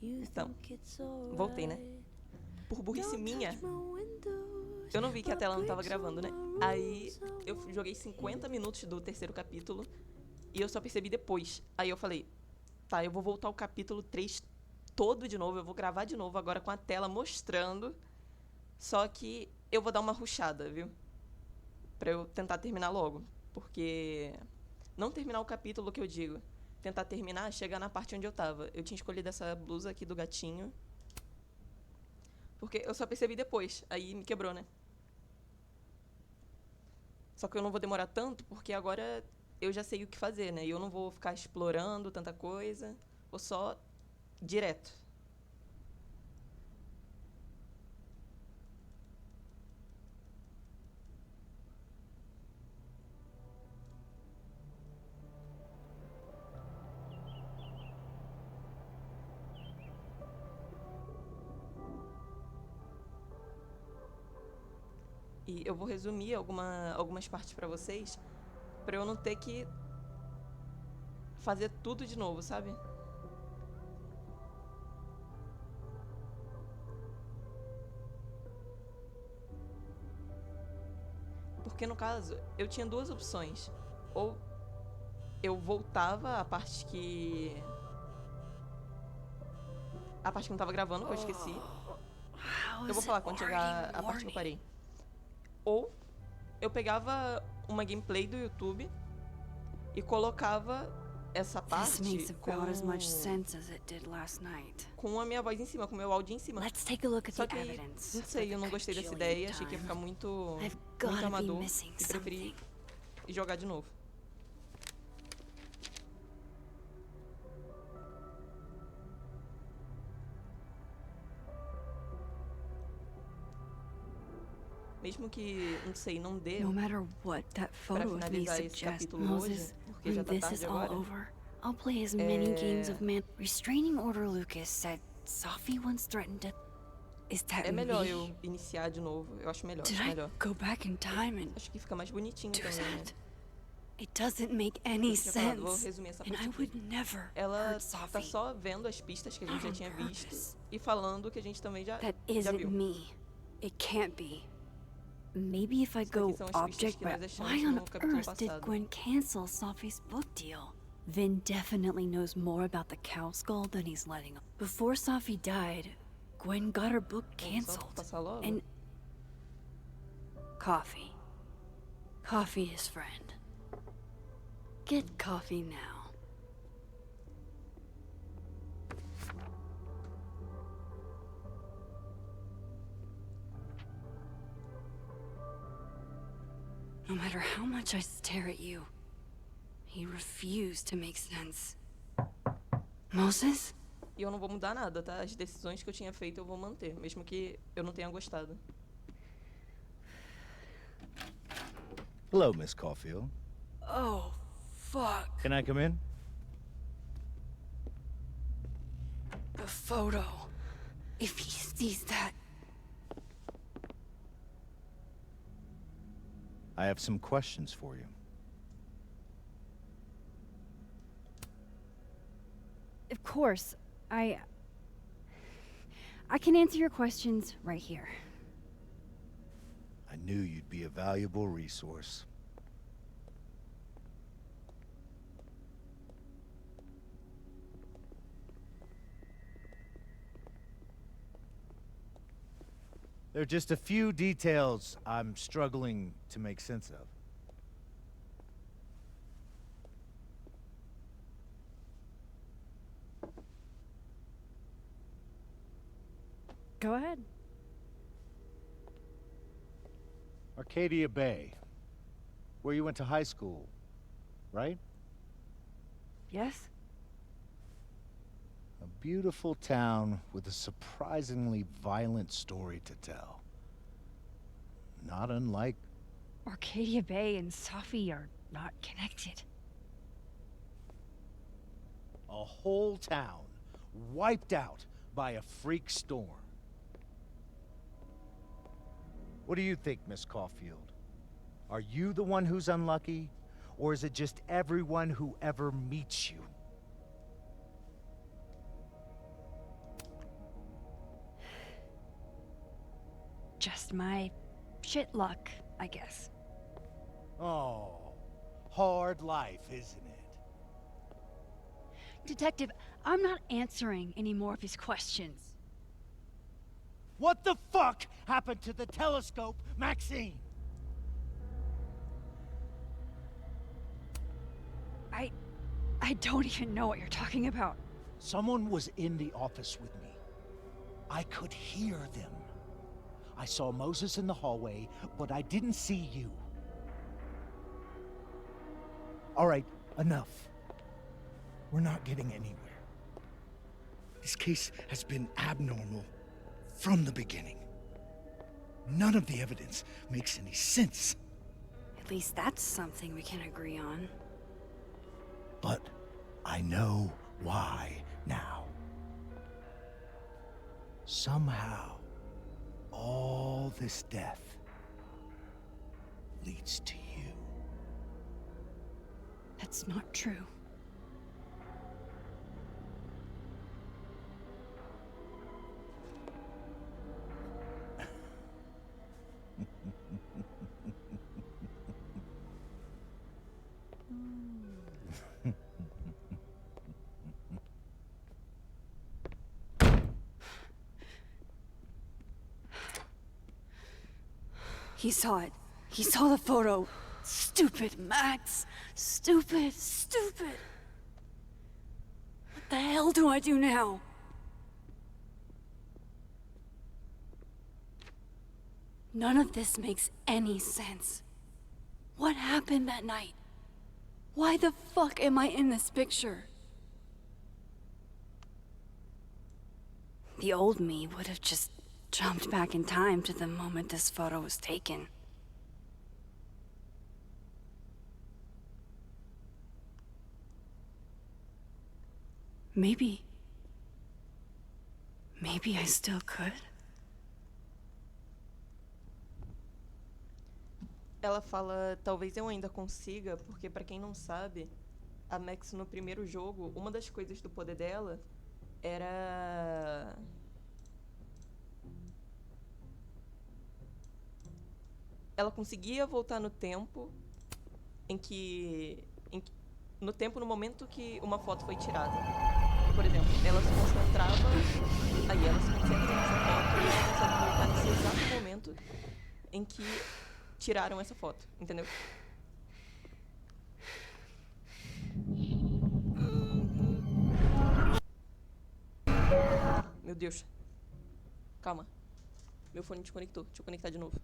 Então, voltei, né? Por burrice minha, eu não vi que a tela não tava gravando, né? Aí eu joguei 50 minutos do terceiro capítulo e eu só percebi depois. Aí eu falei, tá, eu vou voltar ao capítulo 3 todo de novo, eu vou gravar de novo agora com a tela mostrando. Só que eu vou dar uma rushada, viu? Pra eu tentar terminar logo. Porque não terminar o capítulo que eu digo. Tentar terminar, chegar na parte onde eu tava. Eu tinha escolhido essa blusa aqui do gatinho. Porque eu só percebi depois. Aí me quebrou, né? Só que eu não vou demorar tanto, porque agora eu já sei o que fazer, né? E eu não vou ficar explorando tanta coisa. Vou só direto. E eu vou resumir algumas partes pra vocês, pra eu não ter que fazer tudo de novo, sabe? Porque no caso, eu tinha duas opções. Ou eu voltava a parte que não tava gravando, que eu esqueci. Eu vou falar quando chegar a parte que eu parei. Ou eu pegava uma gameplay do YouTube e colocava essa parte com a minha voz em cima, com o meu áudio em cima. Só que aí, não sei, eu não gostei dessa ideia, achei que ia ficar muito amador e preferi jogar de novo. Mesmo que, não sei, não dê pra finalizar esse capítulo hoje, porque já tá tarde agora. I'll play as many games of man. Restraining Order Lucas said Sophie once threatened to. Is that É melhor me? eu iniciar de novo. Eu acho melhor. Did Acho I melhor. go back in time and Acho que fica mais bonitinho do também, né? that? It doesn't make any Eu tinha falado, vou sense. resumir essa And parte I aqui. would never Ela hurt tá Sophie. só vendo as pistas que a gente já Not on tinha purpose. visto e falando que a gente também já That viu. isn't me. It can't be. Maybe if I Isso daqui go são as pistas object que nós by achamos why on no capítulo earth did passado. Gwen cancel Sophie's book deal? Vin definitely knows more about the cow skull than he's letting on. Before Sophie died, Gwen got her book Vamos só canceled. passar logo. And coffee. Coffee is friend. Get coffee now. No matter how much I stare at you, he refused to make sense. Moses? E eu não vou mudar nada, tá? As decisões que eu tinha feito eu vou manter, mesmo que eu não tenha gostado. Hello, Miss Caulfield. Oh, fuck. Can I come in? The photo. If he sees that. I have some questions for you. Of course. I can answer your questions right here. I knew you'd be a valuable resource. There are just a few details I'm struggling to make sense of. Go ahead. Arcadia Bay, where you went to high school, right? Yes? A beautiful town with a surprisingly violent story to tell. Not unlike... Arcadia Bay and Sophie are not connected. a whole town wiped out by a freak storm. What do you think, Miss Caulfield? Are you the one who's unlucky? Or is it just everyone who ever meets you? just my shit luck, I guess. Oh, hard life, isn't it? Detective, I'm not answering any more of his questions. What the fuck happened to the telescope, Maxine? I don't even know what you're talking about. Someone was in the office with me. I could hear them. I saw Moses in the hallway, but I didn't see you. All right, enough. We're not getting anywhere. This case has been abnormal from the beginning. None of the evidence makes any sense. At least that's something we can agree on. But I know why now. Somehow, all this death leads to you. That's not true. He saw it. He saw the photo. Stupid, Max. Stupid, stupid. What the hell do I do now? None of this makes any sense. What happened that night? Why the fuck am I in this picture? The old me would have just jumped back in time to the moment this photo was taken. Maybe I still could. Ela fala, talvez eu ainda consiga, porque pra quem não sabe, a Max no primeiro jogo, uma das coisas do poder dela era ela conseguia voltar no tempo no momento que uma foto foi tirada. Por exemplo, ela se concentrava, aí ela se concentra nessa foto e ela consegue voltar nesse exato momento em que tiraram essa foto, entendeu? Meu Deus. Calma. Meu fone desconectou. Deixa eu conectar de novo.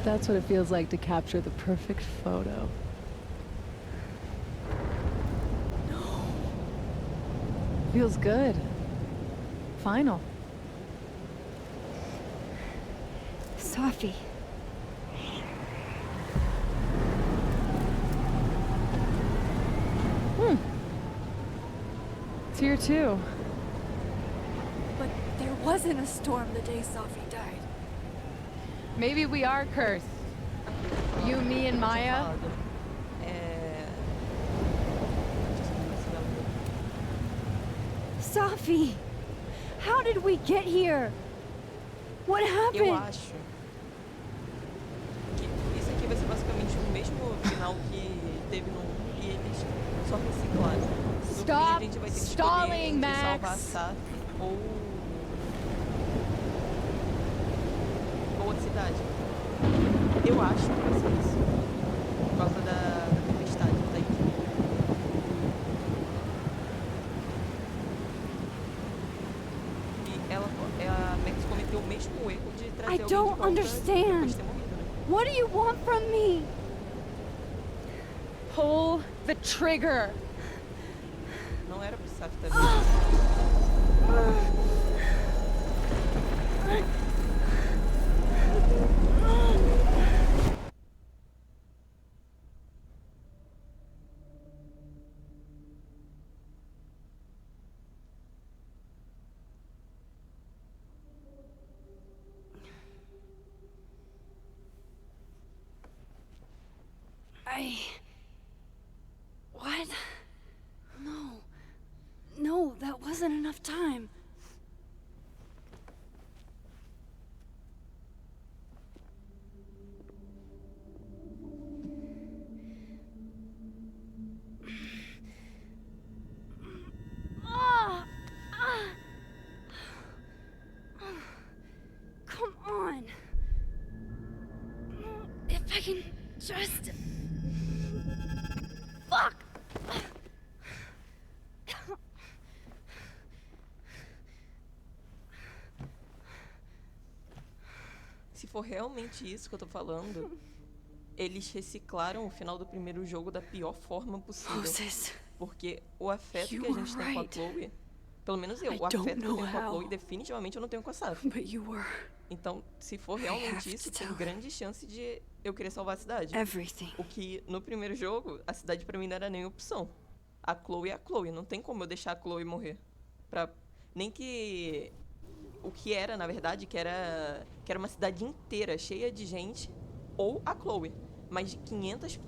That's what it feels like to capture the perfect photo. No. Feels good. Final. Sophie. It's here too. But there wasn't a storm the day Sophie died. Maybe we are cursed. You, me, and Maya. Sophie! How did we get here? What happened? Eu acho que isso aqui vai ser basicamente o mesmo final que teve no 1 e eles só reciclaram. No fim, a gente vai ter que escolher entre salvar a Saf ou cidade. Eu acho que vai ser isso. Por causa da tempestade que tá aí. E a Max cometeu o mesmo erro de trazer I alguém de don't volta depois de ter understand. morrido, né? What do you want from me? Pull the trigger. Não era pro Saf estar vivo. What? No, that wasn't enough time. Come on. If I can just... Fuck! Se for realmente isso que eu tô falando, eles reciclaram o final do primeiro jogo da pior forma possível. Moses, Porque o afeto You que a gente were tem com a right. Chloe, pelo menos eu, I o afeto don't que eu know tenho com a how. Chloe, definitivamente eu não tenho com a Saf. but you were Então, se for have realmente isso, to tem tell grande chance de eu querer salvar a cidade. everything. O que, no primeiro jogo, a cidade pra mim não era nem opção. A Chloe é a Chloe, não tem como eu deixar a Chloe morrer. Nem que... O que era, na verdade, que era uma cidade inteira, cheia de gente, ou a Chloe. Mas de 500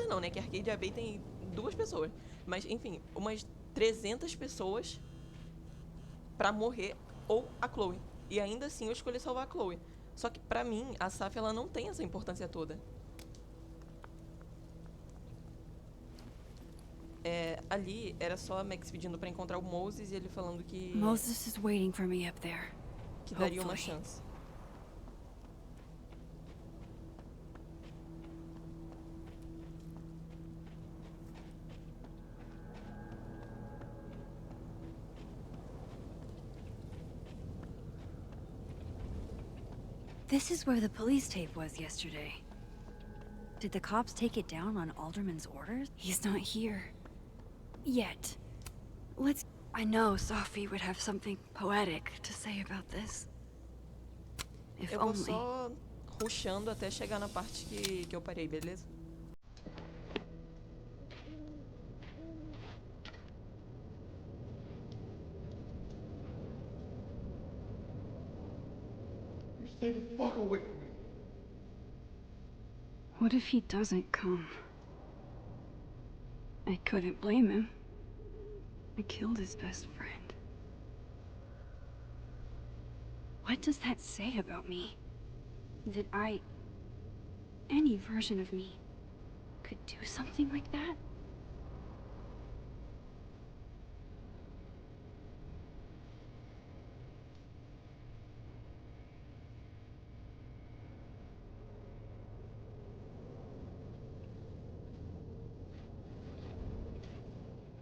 não, né? Que a Arcadia Bay tem 2 pessoas. Mas, enfim, umas 300 pessoas pra morrer, ou a Chloe. E ainda assim eu escolhi salvar a Chloe. Só que pra mim, a Saf, ela não tem essa importância toda. Ali era só a Max pedindo pra encontrar o Moses e ele falando que Moses is waiting for me up there. daria uma hopefully. chance. This is where the police tape was yesterday. Did the cops take it down on Alderman's orders? He's not here. Yet. I know Sophie would have something poetic to say about this. If Eu vou only. só rushando até chegar na parte que eu parei, beleza? You stay the fuck away from me. What if he doesn't come? I couldn't blame him. I killed his best friend. What does that say about me? That any version of me, could do something like that?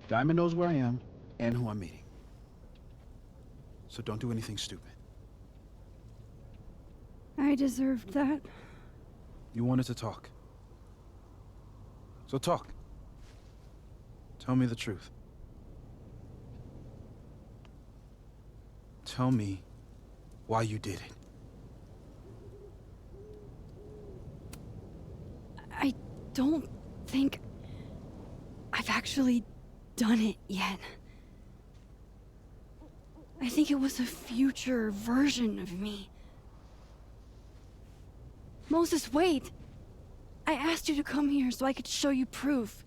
Diamond knows where I am and who I'm meeting. So don't do anything stupid. I deserved that. You wanted to talk. So talk. Tell me the truth. Tell me why you did it. I don't think I've actually done it yet. I think it was a future version of me. Moses, wait! I asked you to come here so I could show you proof.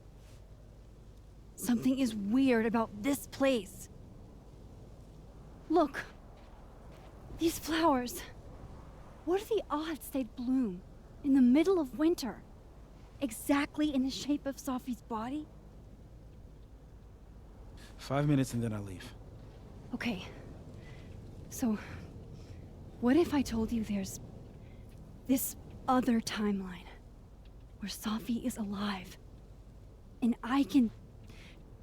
Something is weird about this place. Look. These flowers. What are the odds they'd bloom in the middle of winter? Exactly in the shape of Sophie's body? 5 minutes and then I leave. Okay. So, what if I told you there's this other timeline where Safi is alive. And I can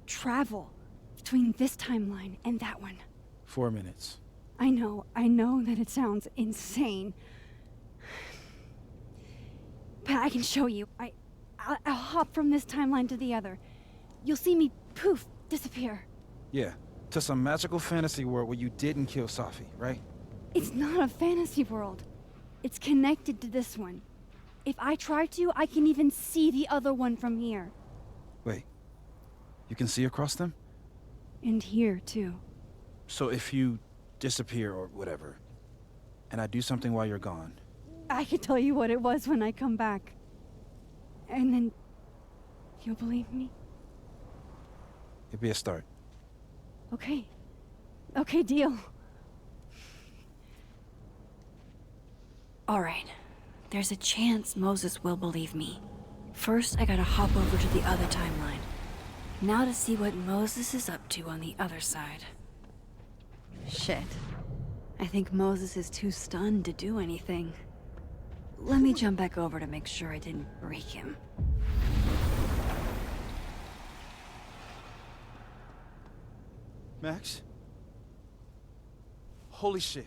travel between this timeline and that one. 4 minutes. I know that it sounds insane. But I can show you. I'll hop from this timeline to the other. You'll see me, poof, disappear. Yeah, to some magical fantasy world where you didn't kill Safi, right? It's not a fantasy world. It's connected to this one. If I try to, I can even see the other one from here. Wait, you can see across them? And here, too. So if you disappear or whatever, and I do something while you're gone... I can tell you what it was when I come back. And then... you'll believe me? It'd be a start. Okay. Okay, deal. Alright. There's a chance Moses will believe me. First, I gotta hop over to the other timeline. Now to see what Moses is up to on the other side. Shit. I think Moses is too stunned to do anything. Let me jump back over to make sure I didn't break him. Max? Holy shit.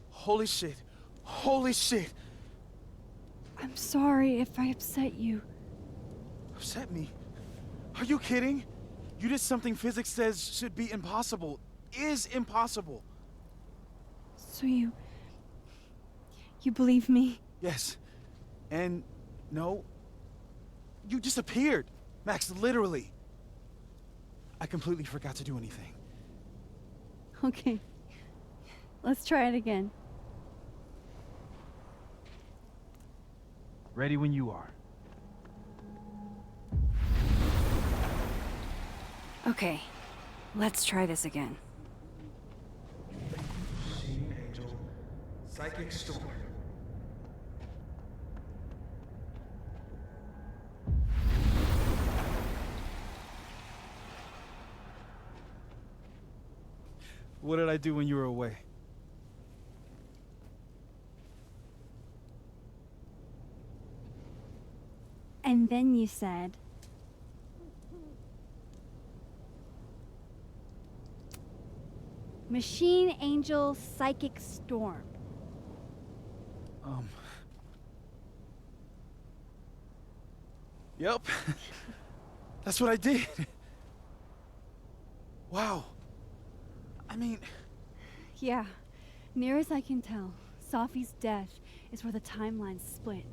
Holy shit. Holy shit! I'm sorry if I upset you. Upset me? Are you kidding? You did something physics says should be impossible. Is impossible. So you believe me? Yes. And no. You disappeared. Max, literally. I completely forgot to do anything. Okay. Let's try it again. Ready when you are. Okay. Let's try this again. Machine Angel. Psychic Storm. What did I do when you were away? And then you said... Machine Angel Psychic Storm. Yep. That's what I did. Wow. I mean... Yeah. Near as I can tell, Safi's death is where the timelines split.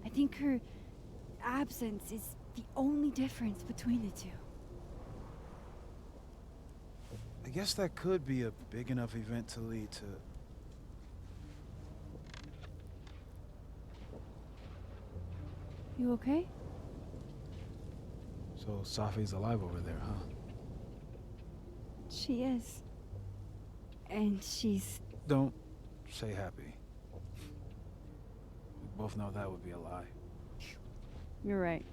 I think her absence is the only difference between the two. I guess that could be a big enough event to lead to... You okay? So Safi's alive over there, huh? She is. And she's... Don't say happy. We both know that would be a lie. You're right.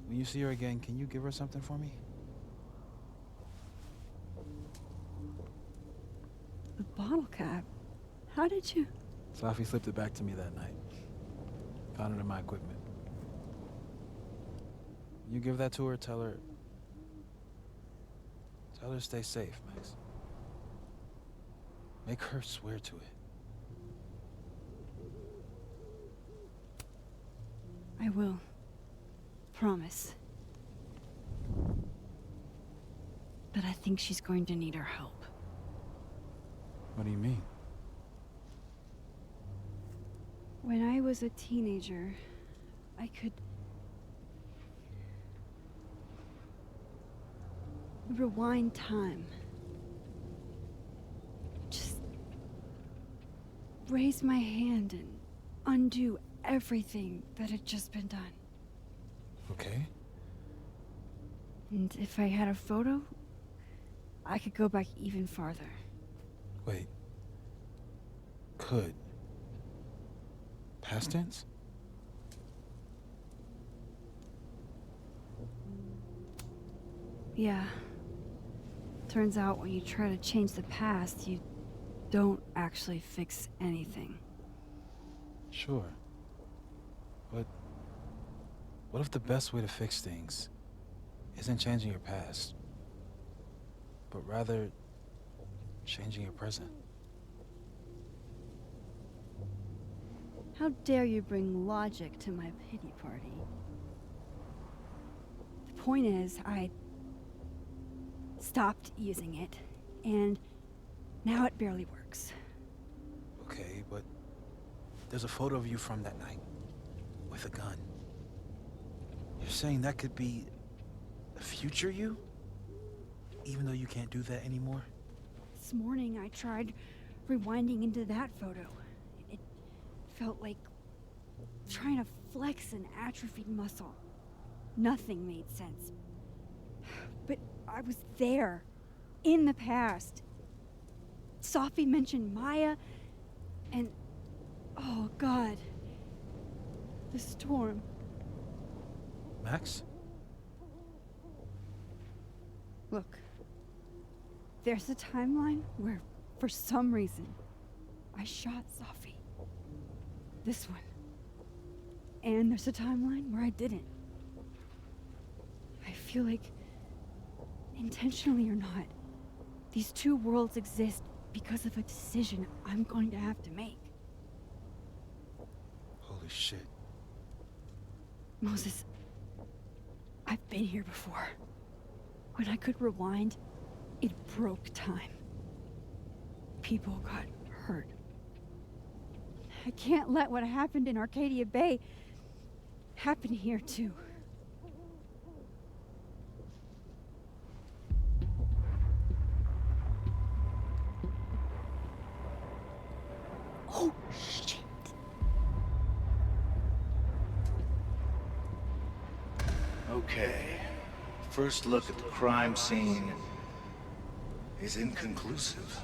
When you see her again, can you give her something for me? The bottle cap. How did you... Safi slipped it back to me that night. Found it in my equipment. When you give that to her, tell her stay safe, Max. Make her swear to it. I will. Promise. But I think she's going to need our help. What do you mean? When I was a teenager, I could... rewind time. Just... raise my hand and undo everything that had just been done. Okay. And if I had a photo, I could go back even farther. Wait. Could. Past tense? Yeah. Turns out when you try to change the past, you don't actually fix anything. Sure. But what if the best way to fix things isn't changing your past, but rather changing your present? How dare you bring logic to my pity party? The point is, I stopped using it, and now it barely works. Okay, but there's a photo of you from that night with a gun. You're saying that could be the future you? Even though you can't do that anymore? This morning I tried rewinding into that photo. It felt like trying to flex an atrophied muscle. Nothing made sense. But I was there, in the past. Sophie mentioned Maya, and oh God, the storm. Max? Look, there's a timeline where, for some reason, I shot Sophie. This one. And there's a timeline where I didn't. I feel like, intentionally or not, these two worlds exist because of a decision I'm going to have to make. Holy shit. Moses, I've been here before. When I could rewind, it broke time. People got hurt. I can't let what happened in Arcadia Bay happen here too. Oh, shit. Okay. First look at the crime scene is inconclusive.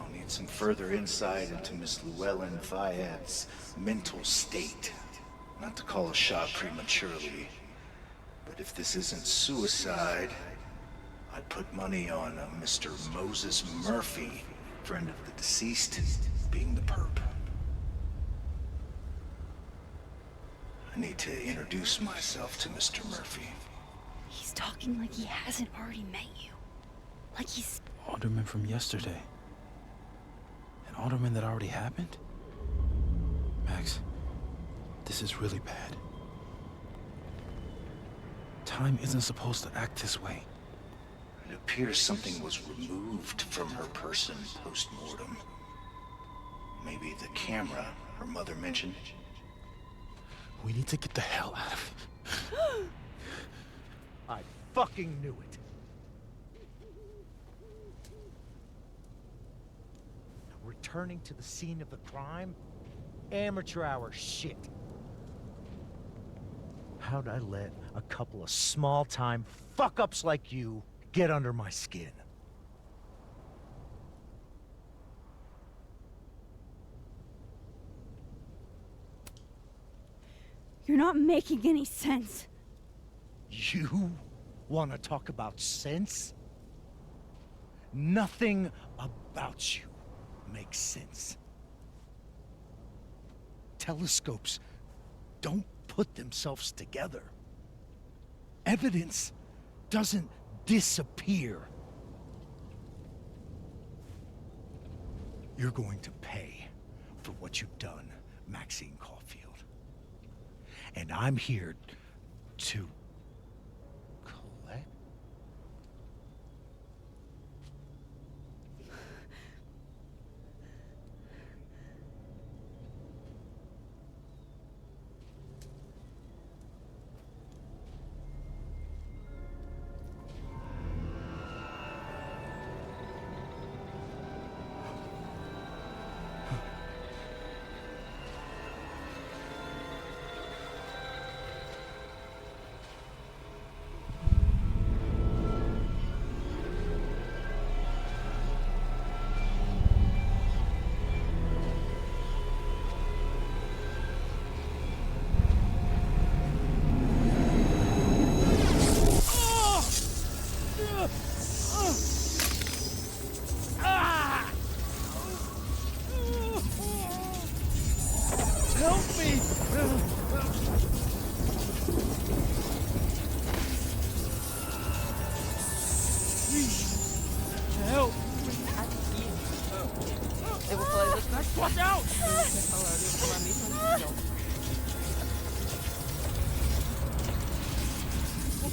I'll need some further insight into Miss Llewellyn Fayette's mental state. Not to call a shot prematurely, but if this isn't suicide, I'd put money on a Mr. Moses Murphy, friend of the deceased, being the perp. I need to introduce myself to Mr. Murphy. He's talking like he hasn't already met you. Like he's... Alderman from yesterday. An alderman that already happened? Max, this is really bad. Time isn't supposed to act this way. It appears something was removed from her person post-mortem. Maybe the camera her mother mentioned. We need to get the hell out of here. I fucking knew it. Returning to the scene of the crime? Amateur hour shit. How'd I let a couple of small-time fuck-ups like you get under my skin? You're not making any sense. You want to talk about sense? Nothing about you makes sense. Telescopes don't put themselves together. Evidence doesn't disappear. You're going to pay for what you've done, Maxine Caulfield. And I'm here to collect.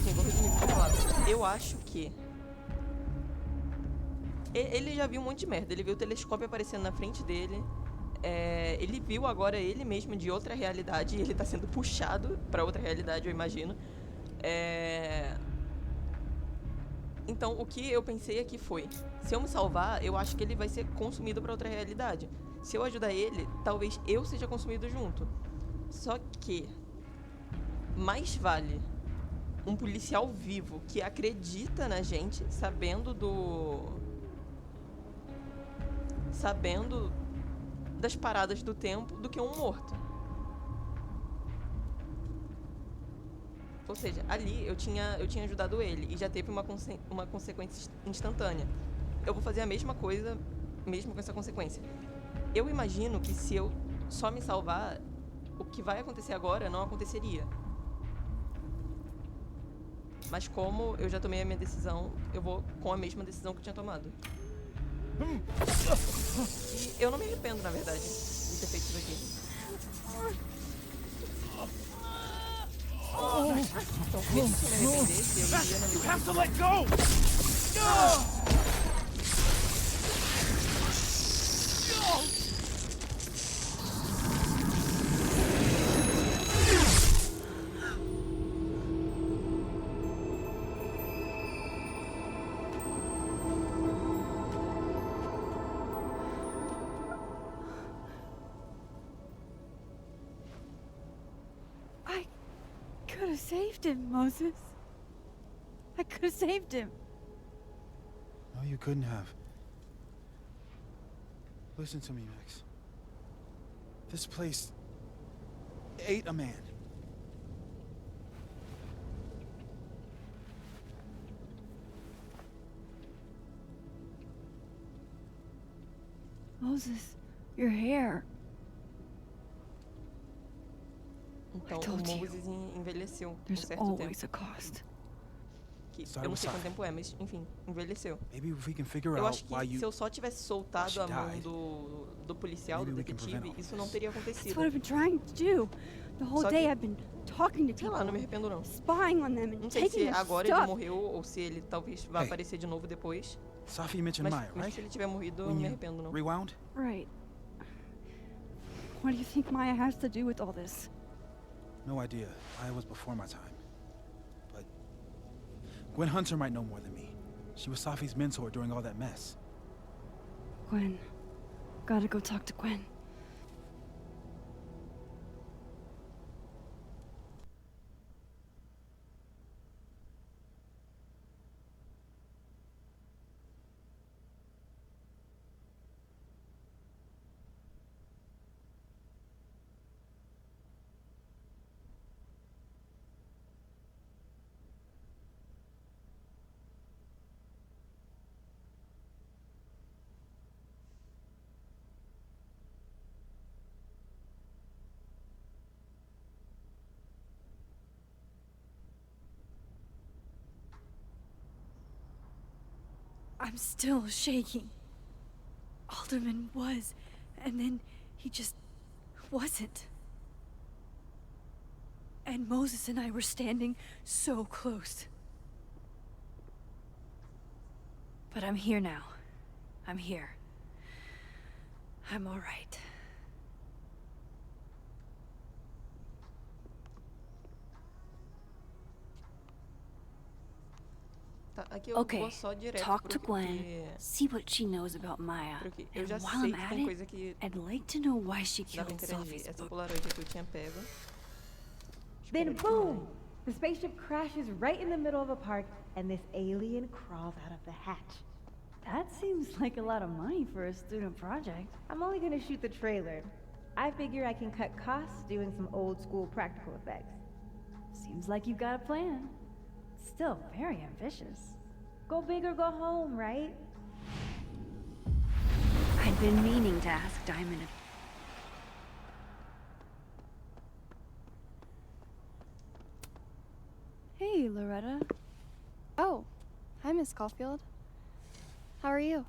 Enfim, vou resumir o que eu falar. Eu acho que... Ele já viu um monte de merda. Ele viu o telescópio aparecendo na frente dele. Ele viu agora ele mesmo de outra realidade. E ele tá sendo puxado pra outra realidade, eu imagino. Então, o que eu pensei aqui foi... Se eu me salvar, eu acho que ele vai ser consumido pra outra realidade. Se eu ajudar ele, talvez eu seja consumido junto. Só que... mais vale um policial vivo que acredita na gente, sabendo das paradas do tempo, do que um morto. Ou seja, ali eu tinha ajudado ele e já teve uma consequência instantânea. Eu vou fazer a mesma coisa, mesmo com essa consequência. Eu imagino que se eu só me salvar, o que vai acontecer agora não aconteceria. Mas como eu já tomei a minha decisão, eu vou com a mesma decisão que eu tinha tomado. E eu não me arrependo, na verdade, de ter feito isso aqui. Então, mesmo se eu me arrependesse, eu iria na minha vida. I could have saved him, Moses. I could have saved him. No, you couldn't have. Listen to me, Max. This place ate a man. Moses, your hair. Então, I o told you. Moses envelheceu um There's certo tempo. always a cost. Que Sorry, eu não sei sorry. quanto tempo é, mas enfim, envelheceu. Maybe if we can figure Eu out acho que why you... se eu só tivesse soltado a she mão died, do policial, do maybe we can detetive, prevent all isso não teria That's acontecido. what I've been trying to do. The whole Só day que- I've been talking to Sei lá, people, não me arrependo não. spying on them Não and sei taking se their agora ele stuff. morreu ou se ele talvez vá Hey. aparecer de novo depois. Sophie mentioned Mas Maya, mesmo right? se ele tiver morrido, eu não When me you arrependo não. rewound? Right. What do you think Maya has to do with all this? No idea. Maya was before my time. But Gwen Hunter might know more than me. She was Sophie's mentor during all that mess. Gwen. Gotta go talk to Gwen. I'm still shaking. Alderman was, and then he just wasn't. And Moses and I were standing so close. But I'm here now. I'm here. I'm all right. Tá, aqui eu Okay, vou só direto talk to pro Gwen, que... see what she knows about Maya. pro que- Eu And já while sei I'm que at tem it, coisa que I'd like to know why she dá pra killed interagir. Sophie's Essa book. Polaroid aqui eu tinha pego. Then Espera aí. boom! The spaceship crashes right in the middle of a park, and this alien crawls out of the hatch. That seems like a lot of money for a student project. I'm only gonna shoot the trailer. I figure I can cut costs doing some old school practical effects. Seems like you've got a plan. Still very ambitious. Go big or go home, right? I'd been meaning to ask Diamond if... Hey, Loretta. Oh, hi, Miss Caulfield. How are you?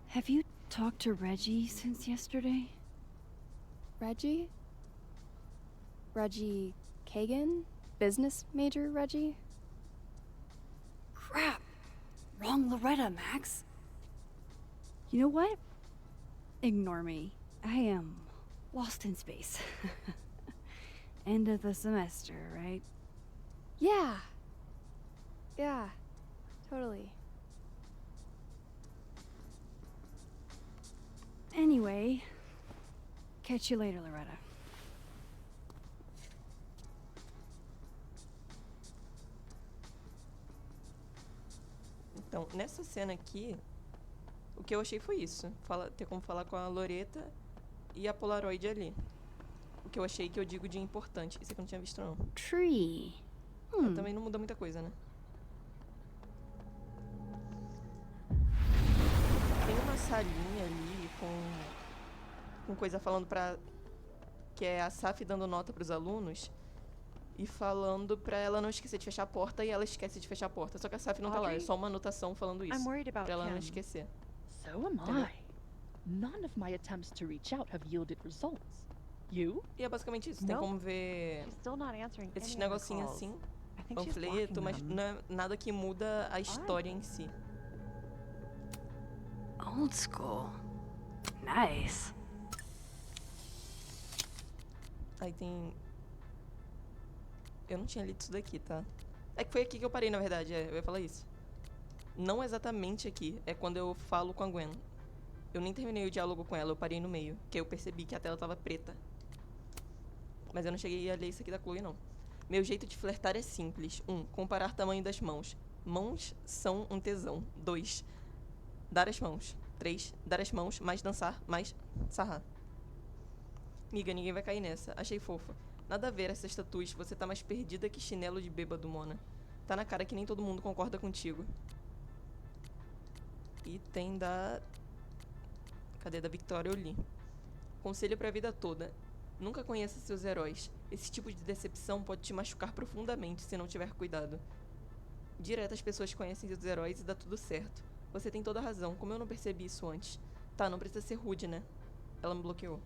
Have you talked to Reggie since yesterday? Reggie? Reggie Kagan? Business major Reggie? Crap! Wrong Loretta, Max. You know what? Ignore me. I am lost in space. End of the semester, right? Yeah. Yeah, totally. Anyway, catch you later, Loretta. Então, nessa cena aqui, o que eu achei foi isso. Ter como falar com a Loretta e a Polaroid ali. O que eu achei que eu digo de importante. Isso aqui eu não tinha visto, não. Tree. Também não muda muita coisa, né? Tem uma salinha ali com coisa falando pra... Que é a Saf dando nota pros alunos e falando pra ela não esquecer de fechar a porta, e ela esquece de fechar a porta. Só que a Saf não tá lá, é só uma anotação falando isso. Pra ela não esquecer. So am I. None of my attempts to reach out have yielded results. You? E é basicamente isso. Tem como ver esses negocinhos assim, panfleto, mas não é nada que muda a história em si. Old school. Nice. Aí tem... Eu não tinha lido isso daqui, tá? É que foi aqui que eu parei, na verdade. Eu ia falar isso. Não exatamente aqui. É quando eu falo com a Gwen. Eu nem terminei o diálogo com ela, eu parei no meio. Que eu percebi que a tela tava preta. Mas eu não cheguei a ler isso aqui da Chloe, não. Meu jeito de flertar é simples. 1. Comparar tamanho das mãos. Mãos são um tesão. 2. Dar as mãos. 3. Dar as mãos, mais dançar, mais sarrar. Miga, ninguém vai cair nessa. Achei fofa. Nada a ver essas tatuas. Você tá mais perdida que chinelo de bêbado, Mona. Tá na cara que nem todo mundo concorda contigo. E tem da... Cadê? Da Victoria, eu li. Conselho pra vida toda. Nunca conheça seus heróis. Esse tipo de decepção pode te machucar profundamente se não tiver cuidado. Direto as pessoas conhecem seus heróis e dá tudo certo. Você tem toda a razão. Como eu não percebi isso antes? Tá, não precisa ser rude, né? Ela me bloqueou.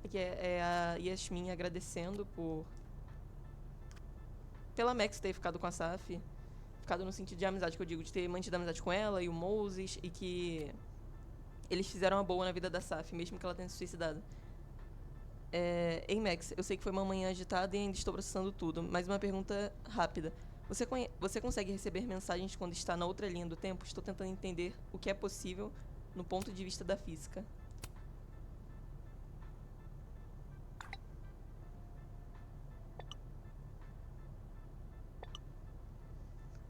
Aqui é a Yasmin agradecendo pela Max ter ficado com a Saf. Ficado no sentido de amizade, que eu digo, de ter mantido a amizade com ela e o Moses, e que eles fizeram uma boa na vida da Saf, mesmo que ela tenha se suicidado. Ei, Max, eu sei que foi uma manhã agitada e ainda estou processando tudo, mas uma pergunta rápida. Você consegue receber mensagens quando está na outra linha do tempo? Estou tentando entender o que é possível no ponto de vista da física.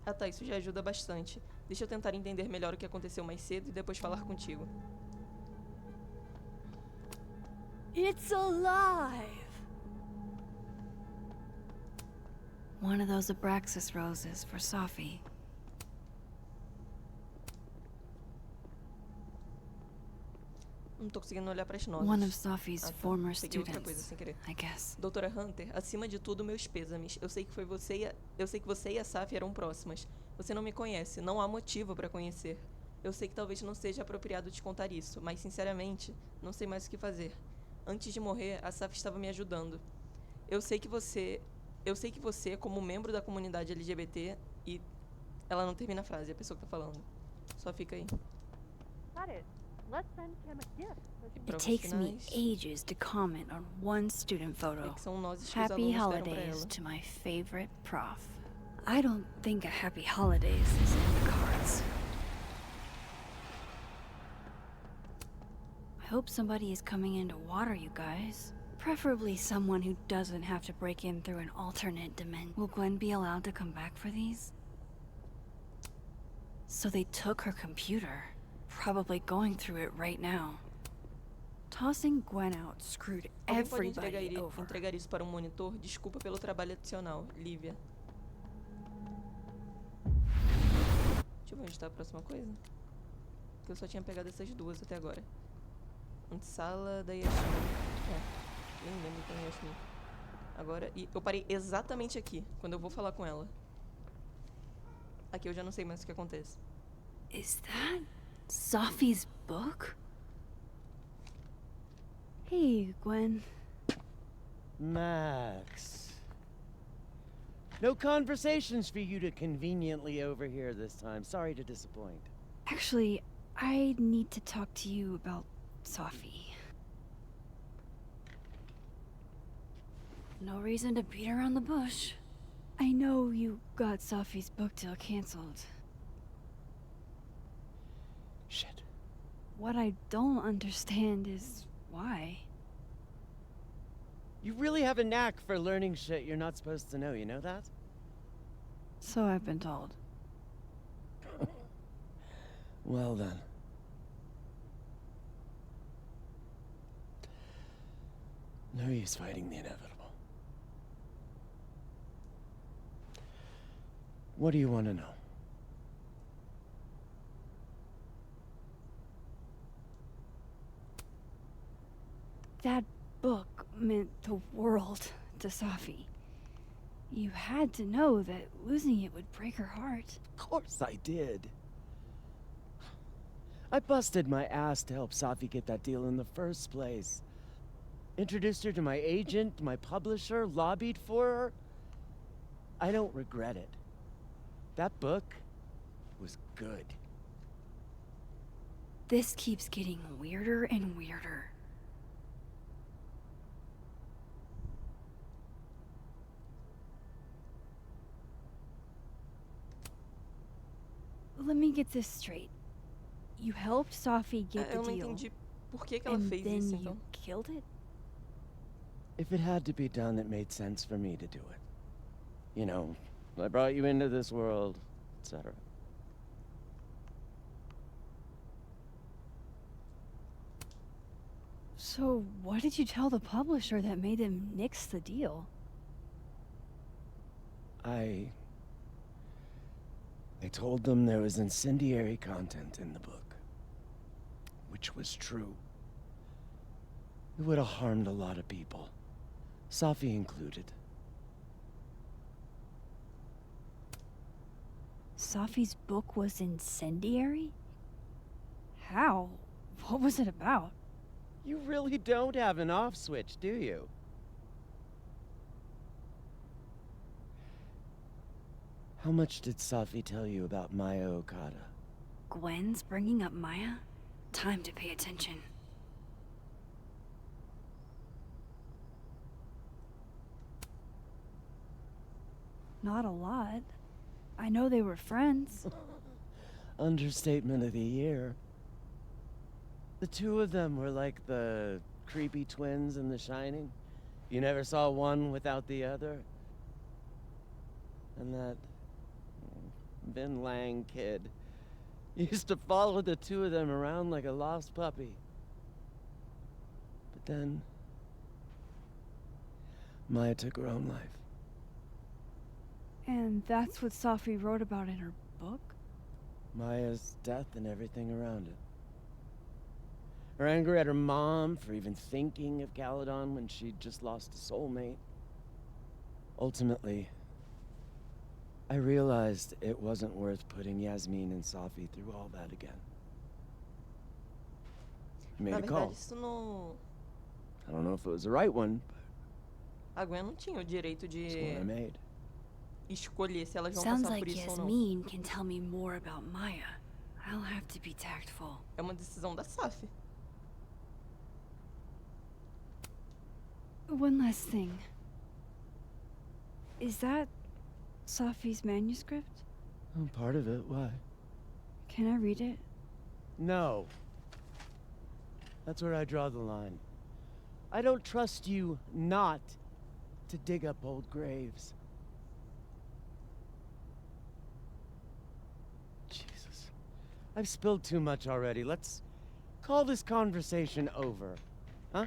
Ah tá, isso já ajuda bastante. Deixa eu tentar entender melhor o que aconteceu mais cedo e depois falar contigo. It's alive! One of those Abraxas roses for Sophie. Não tô conseguindo olhar para as notas. One of Sophie's tá. former Peguei outra students, coisa sem querer. I guess. Doutora Hunter, acima de tudo, meus pêsames. Eu sei que você e a Saf eram próximas. Você não me conhece, não há motivo para conhecer. Eu sei que talvez não seja apropriado te contar isso, mas sinceramente, não sei mais o que fazer. Antes de morrer, a Saf estava me ajudando. Eu sei que você, como membro da comunidade LGBT, e ela não termina a frase, é a pessoa que tá falando. Só fica aí. It takes me ages to comment on one student photo. Happy holidays to my favorite prof. I don't think a happy holidays is in the cards. I hope somebody is coming in to water you guys. Preferably someone who doesn't have to break in through an alternate dimension. Will Gwen be allowed to come back for these? So they took her computer. Probably going through it right now. Tossing Gwen out screwed everybody over. Entregar isso para um monitor? Desculpa pelo trabalho adicional, Lívia. Deixa eu ver onde está a próxima coisa. Porque eu só tinha pegado essas duas até agora. Sala da Yasmin. Nem lembro quem é Yasmin. Agora, e eu parei exatamente aqui, quando eu vou falar com ela. Aqui eu já não sei mais o que acontece. Is that Sophie's book? Hey, Gwen. Max. No conversations for you to conveniently overhear this time. Sorry to disappoint. Actually, I need to talk to you about Sophie. No reason to beat around the bush. I know you got Sophie's book deal canceled. Shit. What I don't understand is why. You really have a knack for learning shit you're not supposed to know, you know that? So I've been told. Well then. No use fighting the inevitable. What do you want to know? That book meant the world to Sophie. You had to know that losing it would break her heart. Of course I did. I busted my ass to help Sophie get that deal in the first place. Introduced her to my agent, my publisher, lobbied for her. I don't regret it. That book was good. This keeps getting weirder and weirder. Let me get this straight. You helped Sophie get the Eu não deal, entendi por que ela and fez then isso, you então. killed it? If it had to be done, it made sense for me to do it. You know, I brought you into this world, etc. So what did you tell the publisher that made them nix the deal? I told them there was incendiary content in the book. Which was true. It would have harmed a lot of people. Sophie included. Sophie's book was incendiary? How? What was it about? You really don't have an off switch, do you? How much did Sophie tell you about Maya Okada? Gwen's bringing up Maya? Time to pay attention. Not a lot. I know they were friends. Understatement of the year. The two of them were like the creepy twins in The Shining. You never saw one without the other. And that Vin Lang kid used to follow the two of them around like a lost puppy. But then Maya took her own life. And that's what Sophie wrote about in her book? Maya's death and everything around it. Her anger at her mom for even thinking of Caledon when she'd just lost a soulmate. Ultimately, I realized it wasn't worth putting Yasmin and Sophie through all that again. I made Na a call. verdade, isso não. I don't know if it was the right one, A Gwen não tinha o direito but it's one I de made. escolher se elas vão Sounds passar like por isso ou não. Yasmin can tell me more about Maya. I'll have to be tactful. É uma decisão da Sophie. One last thing. Is that Sophie's manuscript? Oh, part of it. Why? Can I read it? No. That's where I draw the line. I don't trust you not to dig up old graves. Jesus. I've spilled too much already. Let's call this conversation over. Huh?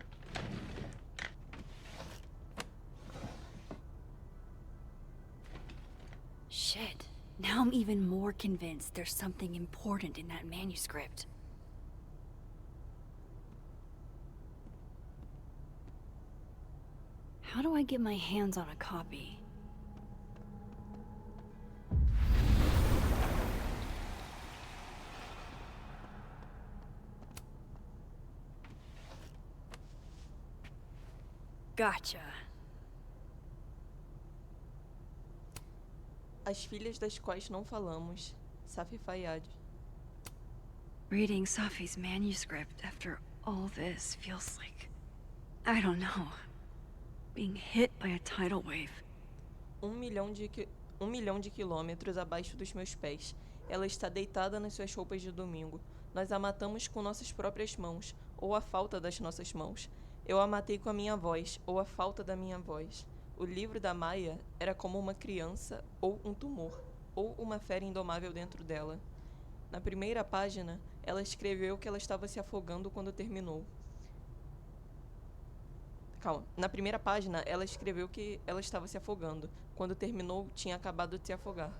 Shit. Now I'm even more convinced there's something important in that manuscript. How do I get my hands on a copy? Gotcha. As filhas das quais não falamos. Safi Fayyad. Reading Safi's manuscript after all this feels like... I don't know. Being hit by a tidal wave. 1 milhão de quilômetros abaixo dos meus pés. Ela está deitada nas suas roupas de domingo. Nós a matamos com nossas próprias mãos, ou a falta das nossas mãos. Eu a matei com a minha voz, ou a falta da minha voz. O livro da Maia era como uma criança, ou um tumor, ou uma fera indomável dentro dela. Na primeira página, ela escreveu que ela estava se afogando quando terminou. Calma. Na primeira página, ela escreveu que ela estava se afogando. Quando terminou, tinha acabado de se afogar.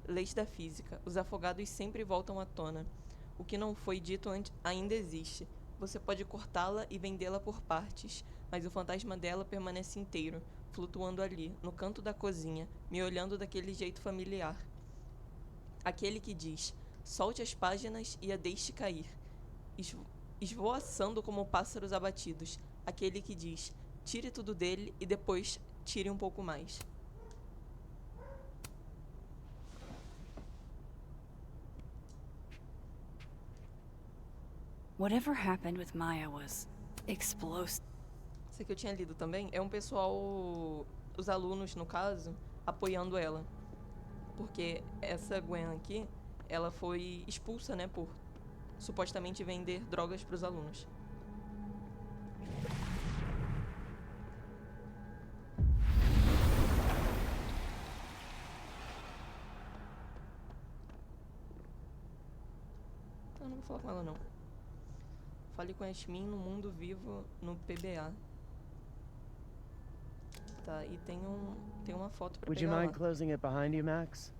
Leis da física. Os afogados sempre voltam à tona. O que não foi dito antes ainda existe. Você pode cortá-la e vendê-la por partes, mas o fantasma dela permanece inteiro, flutuando ali, no canto da cozinha, me olhando daquele jeito familiar. Aquele que diz, solte as páginas e a deixe cair. Esvoaçando como pássaros abatidos. Aquele que diz, tire tudo dele e depois tire um pouco mais. Whatever happened with Maya was explosive. Isso aqui eu tinha lido também. É um pessoal, os alunos no caso, apoiando ela. Porque essa Gwen aqui, ela foi expulsa, né, por supostamente vender drogas para os alunos. Eu não vou falar com ela, não. Fale com a Yasmin no mundo vivo, no PBA. Tá, e tem uma foto pra Would you pegar mind lá. closing it behind you, Max?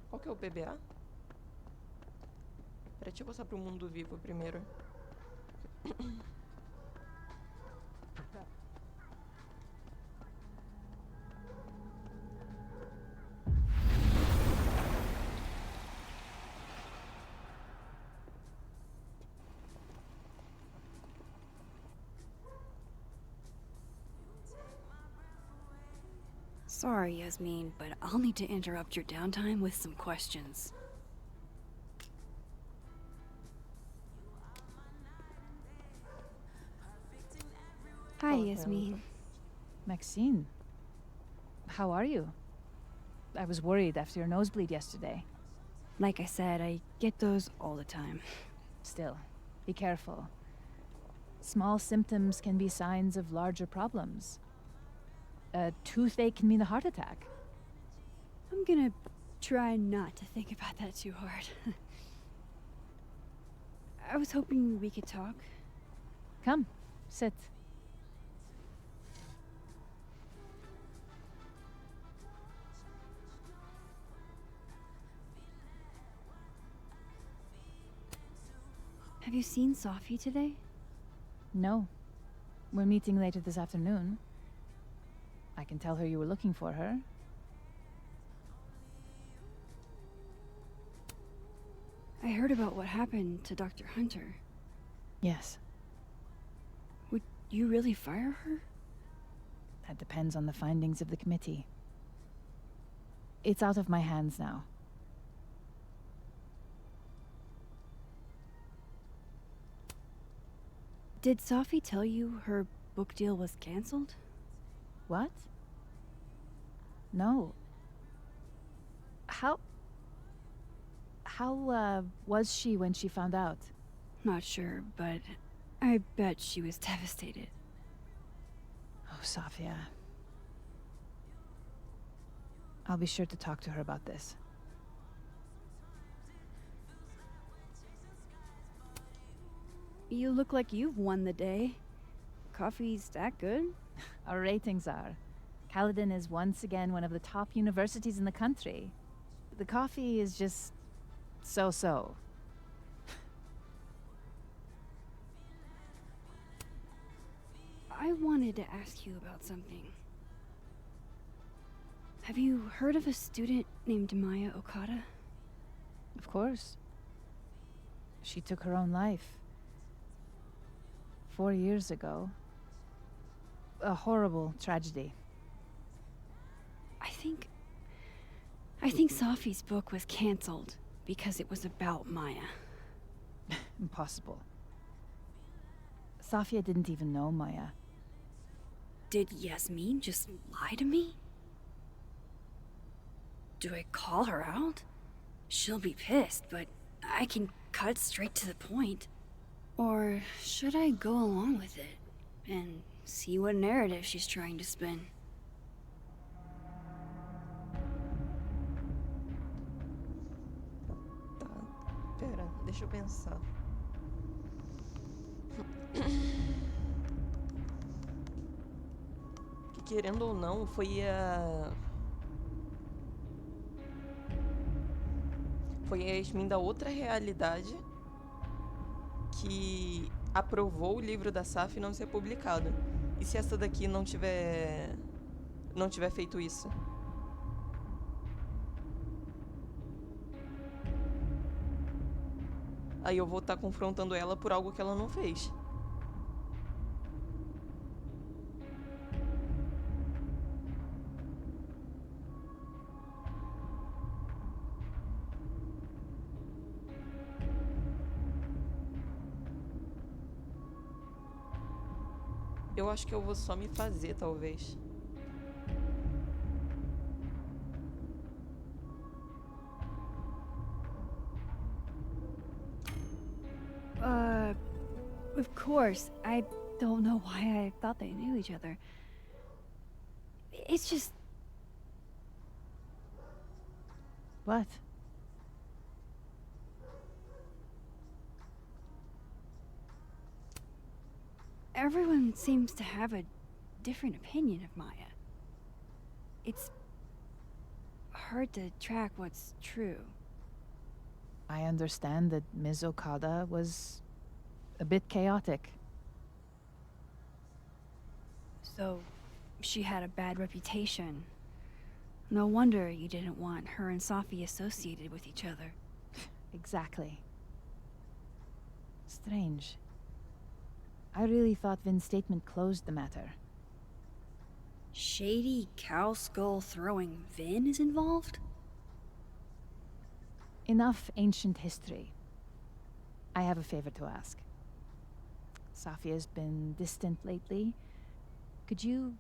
Qual que é o PBA? Peraí, deixa eu passar pro mundo vivo primeiro. Sorry, Yasmin, but I'll need to interrupt your downtime with some questions. Hi, Yasmin. Maxine, how are you? I was worried after your nosebleed yesterday. Like I said, I get those all the time. Still, be careful. Small symptoms can be signs of larger problems. A toothache can mean a heart attack. I'm gonna try not to think about that too hard. I was hoping we could talk. Come, sit. Have you seen Safi today? No. We're meeting later this afternoon. I can tell her you were looking for her. I heard about what happened to Dr. Hunter. Yes. Would you really fire her? That depends on the findings of the committee. It's out of my hands now. Did Safi tell you her book deal was canceled? What? No. How was she when she found out? Not sure, but I bet she was devastated. Oh, Safia. I'll be sure to talk to her about this. You look like you've won the day. Coffee's that good? Our ratings are. Caledon is once again one of the top universities in the country. The coffee is just so-so. I wanted to ask you about something. Have you heard of a student named Maya Okada? Of course. She took her own life. 4 years ago. A horrible tragedy. I think Safi's book was cancelled because it was about Maya. Impossible. Safia didn't even know Maya. Did Yasmin just lie to me? Do I call her out? She'll be pissed, but I can cut straight to the point. Or should I go along with it and see what narrative she's trying to spin? Tá, pera, deixa eu pensar. Que querendo ou não, foi a Yasmin da outra realidade que aprovou o livro da Safi não ser publicado. E se essa daqui não tiver feito isso? Aí eu vou estar confrontando ela por algo que ela não fez. Eu acho que eu vou só me fazer, talvez. Of course. I don't know why I thought they knew each other. It's just... What? Everyone seems to have a different opinion of Maya. It's hard to track what's true. I understand that Ms. Okada was a bit chaotic. So, she had a bad reputation. No wonder you didn't want her and Safi associated with each other. Exactly. Strange. I really thought Vin's statement closed the matter. Shady cow skull throwing Vin is involved? Enough ancient history. I have a favor to ask. Safia's been distant lately. Could you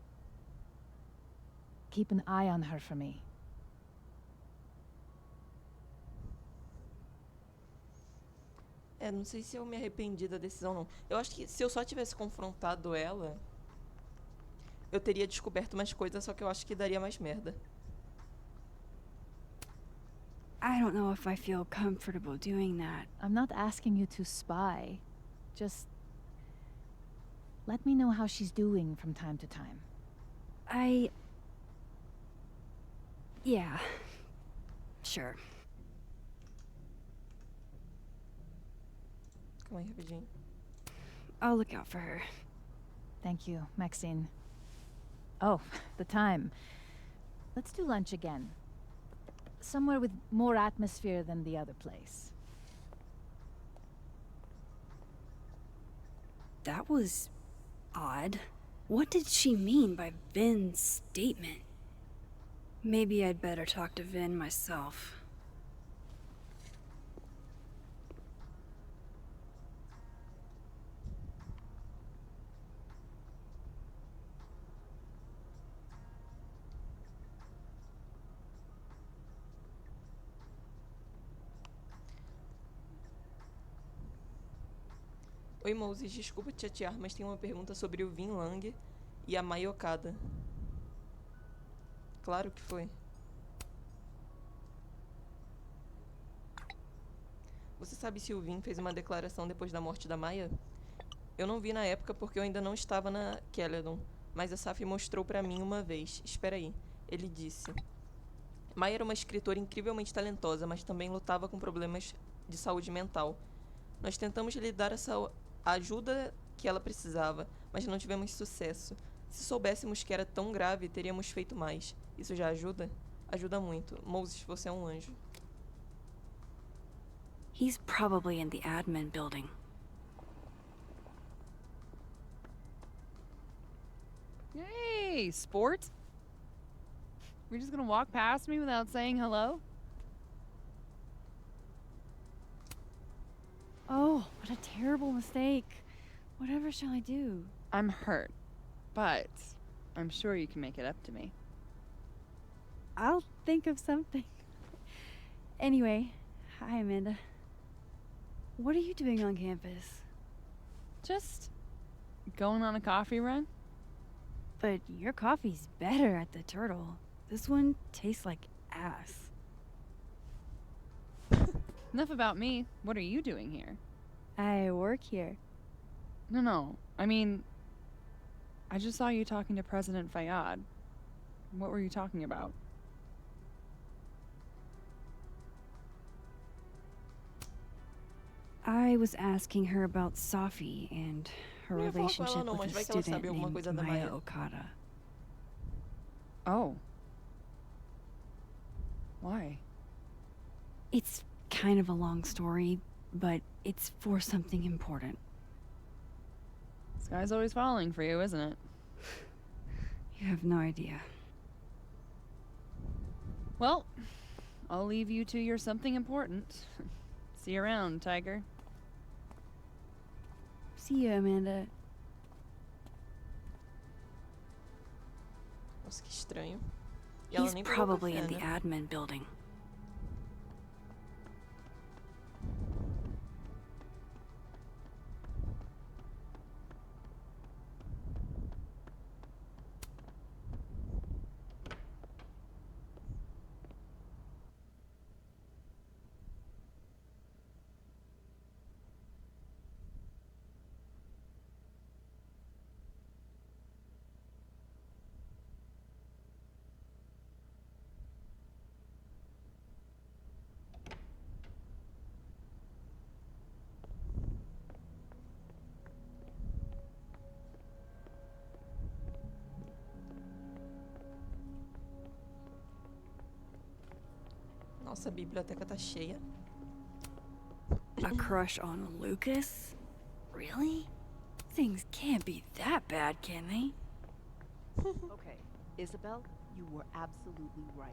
keep an eye on her for me? Não sei se eu me arrependi da decisão, não. Eu acho que se eu só tivesse confrontado ela, eu teria descoberto mais coisas, só que eu acho que daria mais merda. I don't know if I feel comfortable doing that. I'm not asking you to spy. Just let me know how she's doing from time to time. Yeah. Sure. Calma aí, rapidinho. I'll look out for her. Thank you, Maxine. Oh, the time. Let's do lunch again. Somewhere with more atmosphere than the other place. That was odd. What did she mean by Vin's statement? Maybe I'd better talk to Vin myself. Oi, Moses, desculpa te chatear, mas tem uma pergunta sobre o Vin Lang e a Maya Okada. Claro que foi. Você sabe se o Vin fez uma declaração depois da morte da Maya? Eu não vi na época porque eu ainda não estava na Caledon, mas a Safi mostrou pra mim uma vez. Espera aí. Ele disse: Maya era uma escritora incrivelmente talentosa, mas também lutava com problemas de saúde mental. Nós tentamos lhe dar essa ajuda que ela precisava, mas não tivemos sucesso. Se soubéssemos que era tão grave, teríamos feito mais. Isso já ajuda? Ajuda muito. Moses, você é um anjo. He's probably in the admin building. Hey, sport. You're just gonna walk past me without saying hello? Oh, what a terrible mistake. Whatever shall I do? I'm hurt, but I'm sure you can make it up to me. I'll think of something. Anyway, hi, Amanda. What are you doing on campus? Just going on a coffee run? But your coffee's better at the Turtle. This one tastes like ass. Enough about me. What are you doing here? I work here. No. I mean, I just saw you talking to President Fayyad. What were you talking about? I was asking her about Safi and her Não ia falar com ela relationship não, mas with a vai que ela student sabe alguma named coisa da Maya Maya. Okada. Oh. Why? It's kind of a long story, but it's for something important. This guy's always falling for you, isn't it? You have no idea. Well, I'll leave you to your something important. See you around, Tiger. See you, Amanda. Nossa, que estranho. E ela He's nem pegou probably café, in the né? admin building. Nossa, a biblioteca tá cheia. A crush on Lucas? Really? Things can't be that bad, can they? Okay, Isabel, you were absolutely right.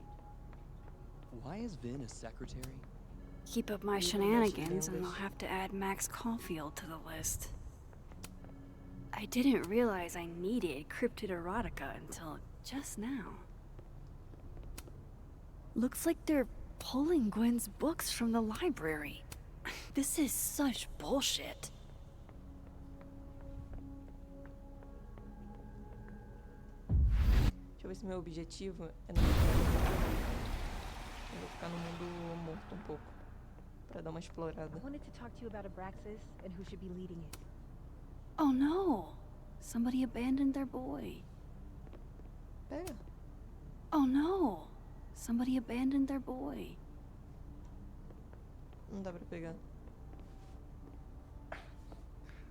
Why is Vin a secretary? Keep up my shenanigans and they'll have to add Max Caulfield to the list. I didn't realize I needed cryptid erotica until just now. Looks like they're pulling Gwen's books from the library. This is such bullshit. Deixa eu ver se meu objetivo é não eu vou ficar no mundo morto um pouco. Pra dar uma explorada. I wanted to talk to you about Abraxas and who should be leading it. Oh no! Somebody abandoned their boy. Pega. Oh no! Somebody abandoned their boy. Não dá pra pegar.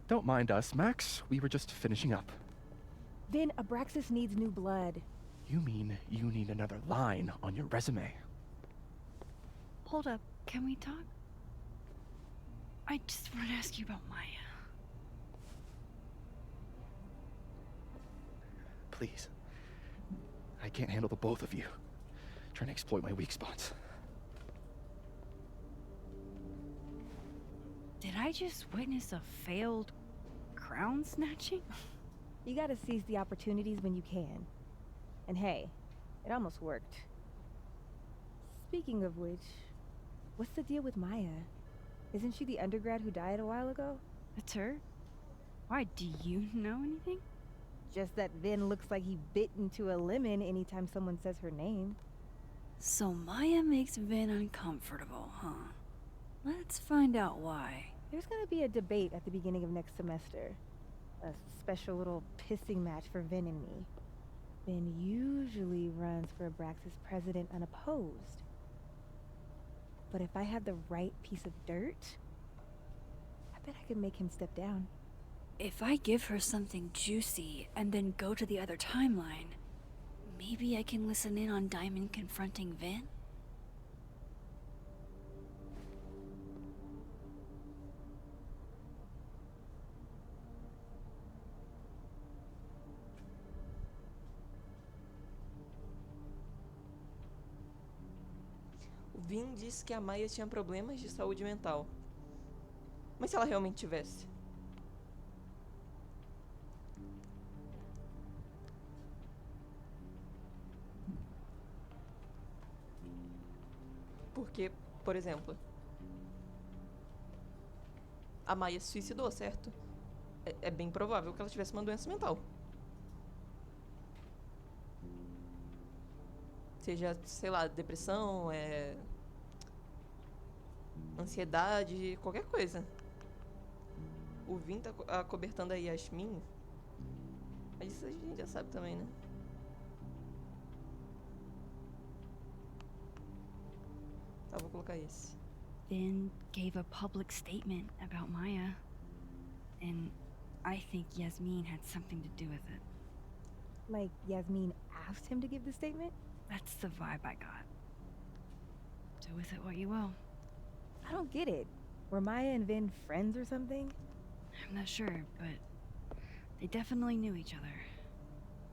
Don't mind us, Max. We were just finishing up. Then Abraxas needs new blood. You mean you need another line on your resume? Hold up, can we talk? I just want to ask you about Maya. Please. I can't handle the both of you. Trying to exploit my weak spots. Did I just witness a failed crown snatching? You gotta seize the opportunities when you can. And hey, it almost worked. Speaking of which, what's the deal with Maya? Isn't she the undergrad who died a while ago? That's her? Why, do you know anything? Just that Vin looks like he bit into a lemon anytime someone says her name. So Maya makes Vin uncomfortable, huh? Let's find out why. There's gonna be a debate at the beginning of next semester. A special little pissing match for Vin and me. Vin usually runs for Abraxas president unopposed. But if I had the right piece of dirt, I bet I could make him step down. If I give her something juicy and then go to the other timeline, maybe I can listen in on Diamond confronting Vin? O Vin disse que a Maya tinha problemas de saúde mental. Mas se ela realmente tivesse? Porque, por exemplo, a Maya se suicidou, certo? É bem provável que ela tivesse uma doença mental. Seja, sei lá, depressão, ansiedade, qualquer coisa. O Vin tá acobertando a Yasmin. Mas isso a gente já sabe também, né? Tá, vou colocar esse. Vin gave a public statement about Maya. And I think Yasmin had something to do with it. Like Yasmin asked him to give the statement? That's the vibe I got. Do with it what you will. I don't get it. Were Maya and Vin friends or something? I'm not sure, but they definitely knew each other.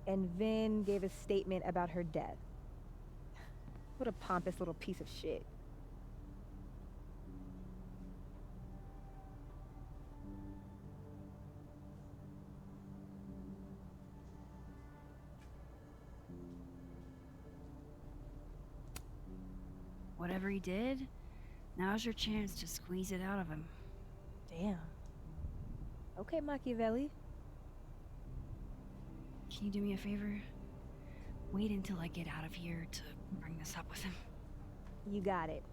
And Vin gave a statement about her death. What a pompous little piece of shit. Whatever he did, now's your chance to squeeze it out of him. Damn. Okay, Machiavelli. Can you do me a favor? Wait until I get out of here to bring this up with him. You got it.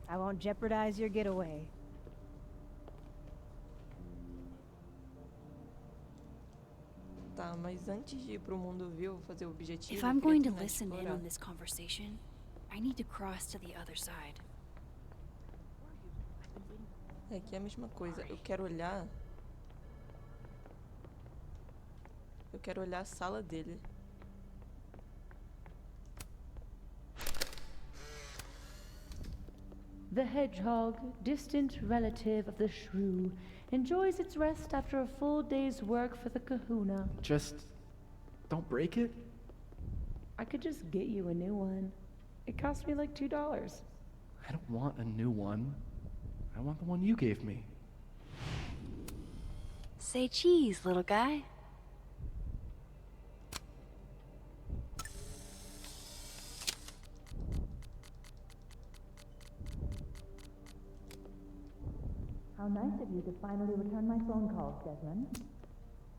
I won't jeopardize your getaway. Tá, mas antes de ir pro mundo vivo fazer o objetivo... If I'm going to listen in on this conversation, I need to cross to the other side. É que é a mesma coisa. Eu quero olhar a sala dele. The hedgehog, distant relative of the shrew, enjoys its rest after a full day's work for the kahuna. Just don't break it? I could just get you a new one. It cost me like $2. I don't want a new one. I want the one you gave me. Say cheese, little guy. How nice of you to finally return my phone calls, Desmond.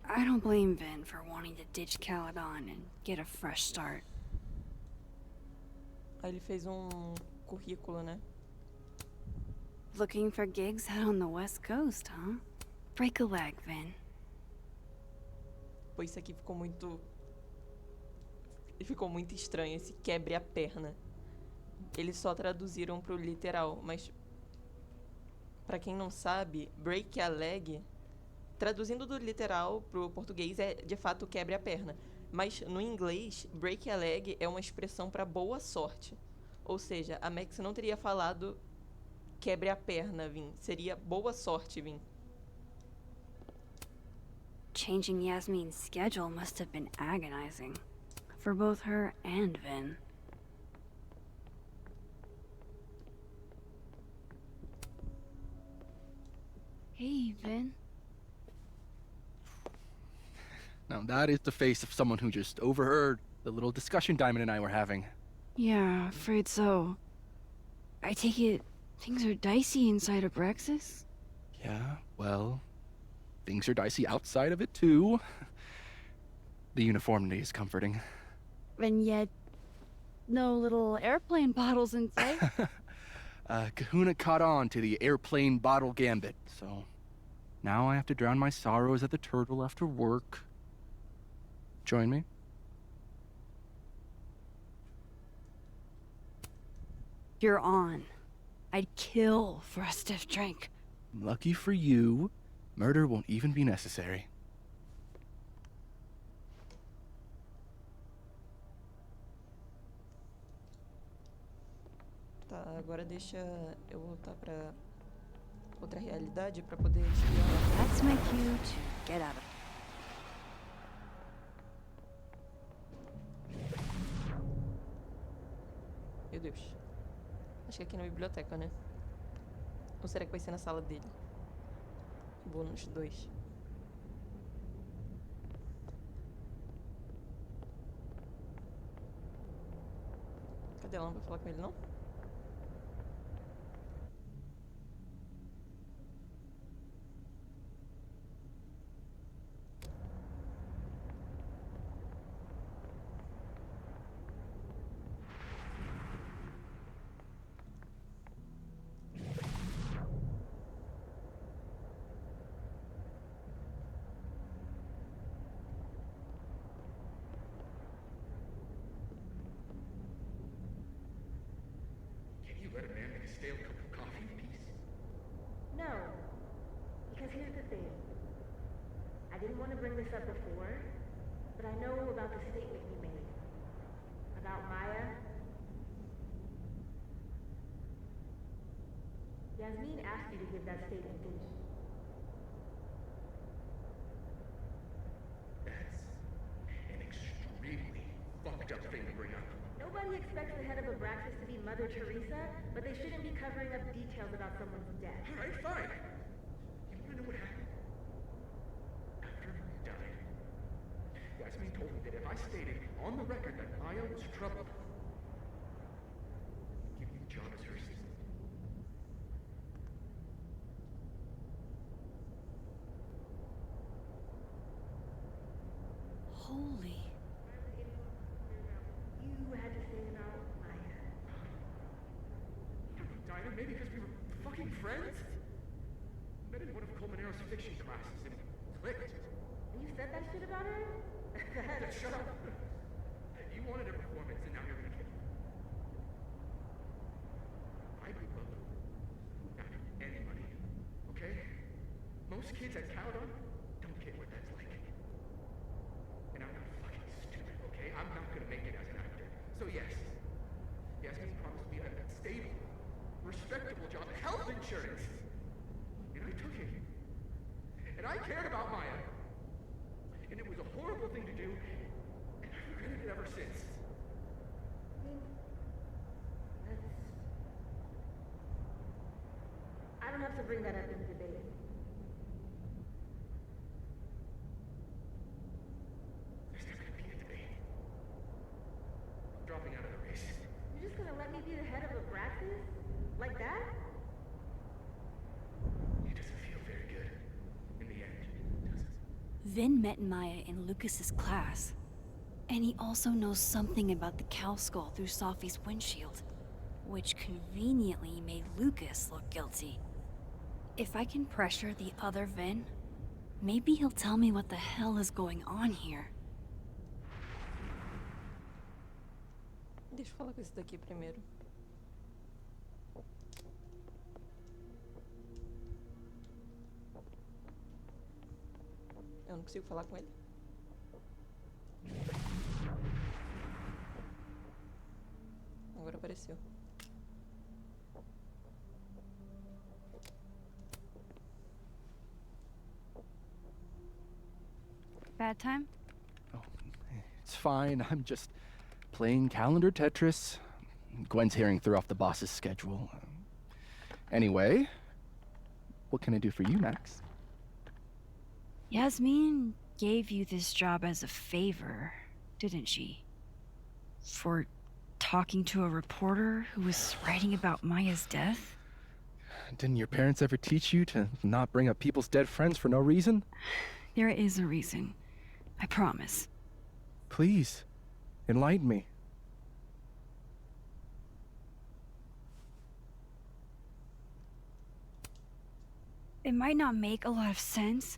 I don't blame Vin for wanting to ditch Caledon and get a fresh start. Aí ele fez currículo, né? Looking for gigs out on the West Coast, huh? Break a leg, Vin. Pô, isso aqui ficou muito... Ficou muito estranho, esse quebre a perna. Eles só traduziram pro literal, mas... Pra quem não sabe, break a leg... Traduzindo do literal pro português é, de fato, quebre a perna. Mas no inglês, break a leg é uma expressão para boa sorte. Ou seja, a Max não teria falado quebre a perna, Vin. Seria boa sorte, Vin. Changing Yasmin's schedule must have been agonizing. For both her and Vin. Hey, Vin. Now that is the face of someone who just overheard the little discussion Diamond and I were having. Yeah, afraid so. I take it things are dicey inside of Brexis? Yeah, well, things are dicey outside of it too. The uniformity is comforting. And yet, no little airplane bottles in sight. Kahuna caught on to the airplane bottle gambit, so now I have to drown my sorrows at the Turtle after work. Join me? You're on. I'd kill for a stiff drink. Lucky for you, Murder won't even be necessary. Tá, agora deixa eu voltar pra outra realidade pra poder espiar. That's my cue to get out of. Meu Deus. Acho que é aqui na biblioteca, né? Ou será que vai ser na sala dele? Bônus 2. Cadê ela? Não vai falar com ele, não? Let a man make a stale cup of coffee in peace? No. Because here's the thing. I didn't want to bring this up before, but I know about the statement you made. About Maya. Yasmin asked you to give that statement, didn't she? That's an extremely fucked up thing to bring up. Nobody expects the head of Abraxas to be Mother Teresa, but they shouldn't be covering up details about someone's death. All right, fine. You want to know what happened? After he died, Yasmin told me that if I stated on the record that Maya was troubled, give me the job as her assistant. Holy. You had to say about Maya. Dinah, maybe because we were fucking friends? Met in one of Colmenaro's fiction classes and clicked. And you said that shit about her? Shut up. You wanted a performance and now you're gonna get it. I would love not anybody, okay? Most kids at Caledon don't get what that's like. And I'm not fucking stupid, okay? I'm not gonna make it as an actor. So yes, Yasmin promised me a stable, respectable job, health insurance. And I took it. And I cared about Maya. And it was a horrible thing to do, and I've regretted it ever since. I don't have to bring that up in debate. There's not gonna be a debate. I'm dropping out of the race. You're just gonna let me be the head of Abraxas? Like that? It doesn't feel very good. In the end, does it? Vin met Maya in Lucas's class. And he also knows something about the cow skull through Sophie's windshield, which conveniently made Lucas look guilty. If I can pressure the other Vin, maybe he'll tell me what the hell is going on here. Deixa eu falar com esse daqui primeiro. Eu não consigo falar com ele. Agora apareceu. Bad time? It's fine. I'm just playing calendar Tetris. Gwen's hearing threw off the boss's schedule. Anyway, what can I do for you, Max? Yasmin gave you this job as a favor, didn't she? For talking to a reporter who was writing about Maya's death? Didn't your parents ever teach you to not bring up people's dead friends for no reason? There is a reason. I promise. Please, enlighten me. It might not make a lot of sense,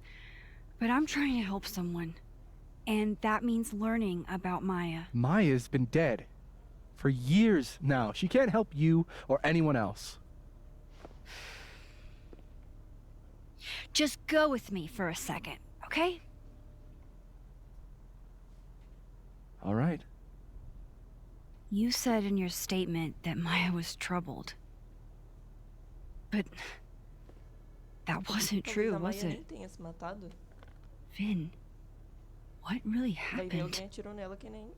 but I'm trying to help someone. And that means learning about Maya. Maya's been dead for years now. She can't help you or anyone else. Just go with me for a second, okay? All right. You said in your statement that Maya was troubled. But that wasn't true, Talvez a was Maya it? nem tenha se matado. Vin, what really Vai ver happened? alguém atirou nela que nem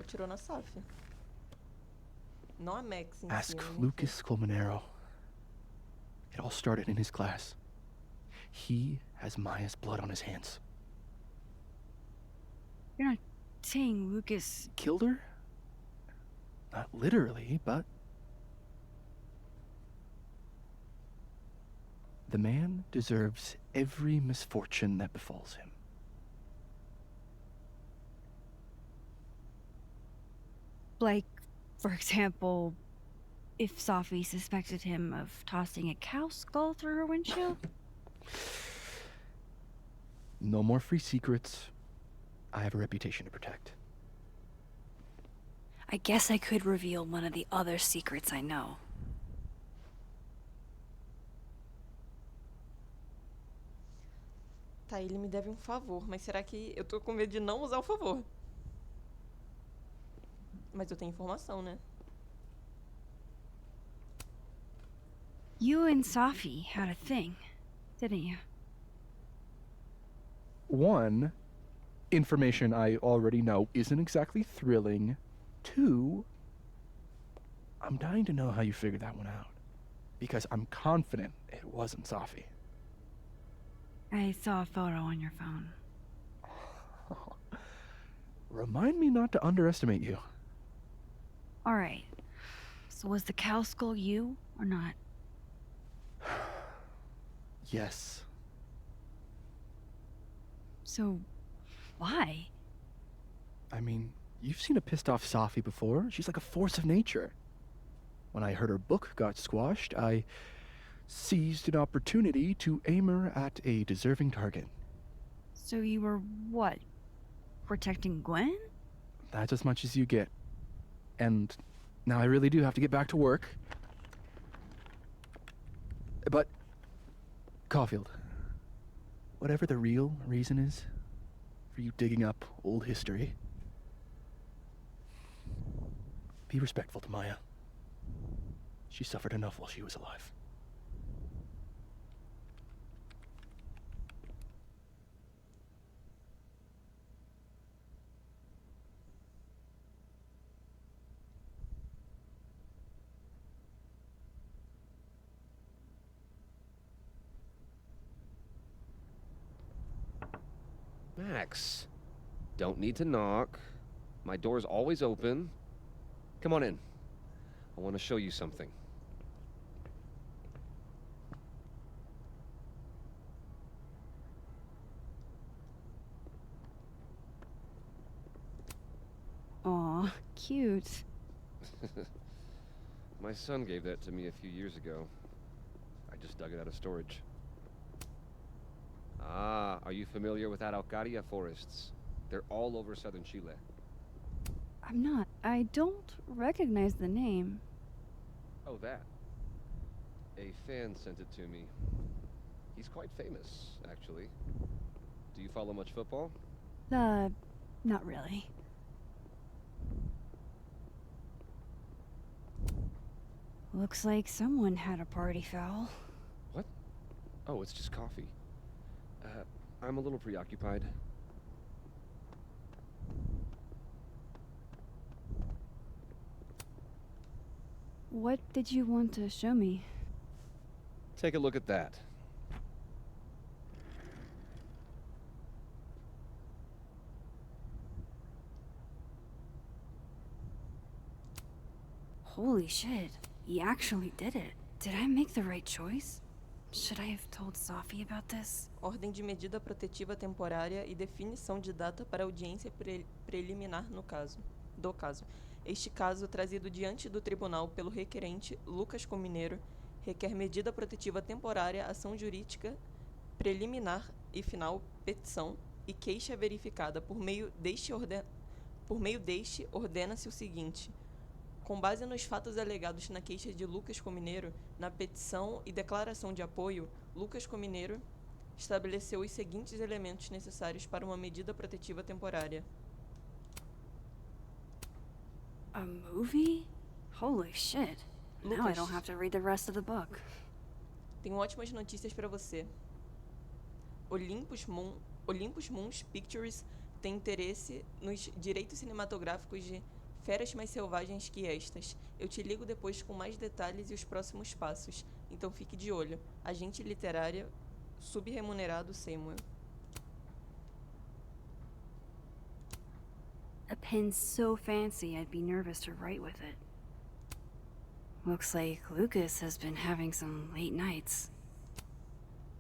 atirou na Saf. Não a Max em Ask si, né? Lucas Colmenero. It all started in his class. He has Maya's blood on his hands. You're not saying Lucas... Killed her? Not literally, but... The man deserves every misfortune that befalls him. Like, for example, if Safi suspected him of tossing a cow skull through her windshield? No more free secrets. I have a reputation to protect. I guess I could reveal one of the other secrets I know. Tá, ele me deve um favor, mas será que eu tô com medo de não usar o favor? Mas eu tenho informação, né? You and Safi had a thing, didn't you? One, information I already know isn't exactly thrilling. Two, I'm dying to know how you figured that one out. Because I'm confident it wasn't Safi. I saw a photo on your phone. Remind me not to underestimate you. Alright. So was the cow skull you, or not? Yes. So, why? I mean, you've seen a pissed off Safi before. She's like a force of nature. When I heard her book got squashed, I seized an opportunity to aim her at a deserving target. So you were, what, protecting Gwen? That's as much as you get. And now I really do have to get back to work. But, Caulfield, whatever the real reason is for you digging up old history, be respectful to Maya. She suffered enough while she was alive. Max, don't need to knock. My door's always open. Come on in. I want to show you something. Aw, cute. My son gave that to me a few years ago. I just dug it out of storage. Ah, are you familiar with Araucaria forests? They're all over southern Chile. I'm not. I don't recognize the name. Oh, that. A fan sent it to me. He's quite famous, actually. Do you follow much football? Not really. Looks like someone had a party foul. What? Oh, it's just coffee. I'm a little preoccupied. What did you want to show me? Take a look at that. Holy shit, he actually did it. Did I make the right choice? Should I have told Safi about this? Ordem de medida protetiva temporária e definição de data para audiência preliminar do caso. Este caso, trazido diante do tribunal pelo requerente Lucas Colmenero, requer medida protetiva temporária, ação jurídica preliminar e final, petição e queixa verificada. Por meio deste, ordena-se o seguinte: Com base nos fatos alegados na queixa de Lucas Comineiro, na petição e declaração de apoio, Lucas Comineiro estabeleceu os seguintes elementos necessários para uma medida protetiva temporária. A movie? Holy shit. Now I Lucas, don't have to read the rest of the book. tenho ótimas notícias para você. Olympus Moons Pictures tem interesse nos direitos cinematográficos de Feras Mais Selvagens que Estas. Eu te ligo depois com mais detalhes e os próximos passos. Então fique de olho. Agente literária subremunerado Samuel. A pen so fancy I'd be nervous to write with it. Looks like Lucas has been having some late nights.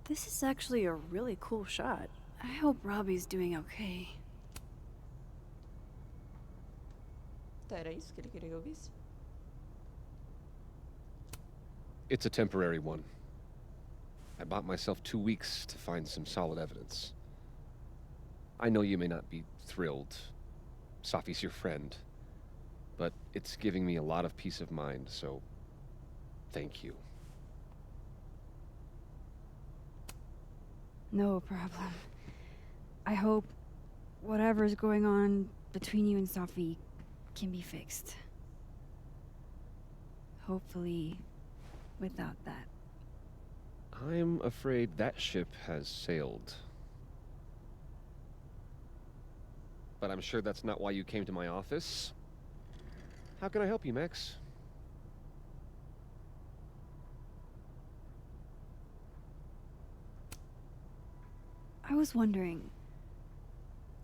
This is actually a really cool shot. I hope Robbie's doing okay. Tá, era isso que ele queria que eu visse? It's a temporary one. I bought myself 2 weeks to find some solid evidence. I know you may not be thrilled. Safi's your friend. But it's giving me a lot of peace of mind, so thank you. No problem. I hope whatever's going on between you and Safi can be fixed. Hopefully, without that. I'm afraid that ship has sailed. But I'm sure that's not why you came to my office. How can I help you, Max? I was wondering,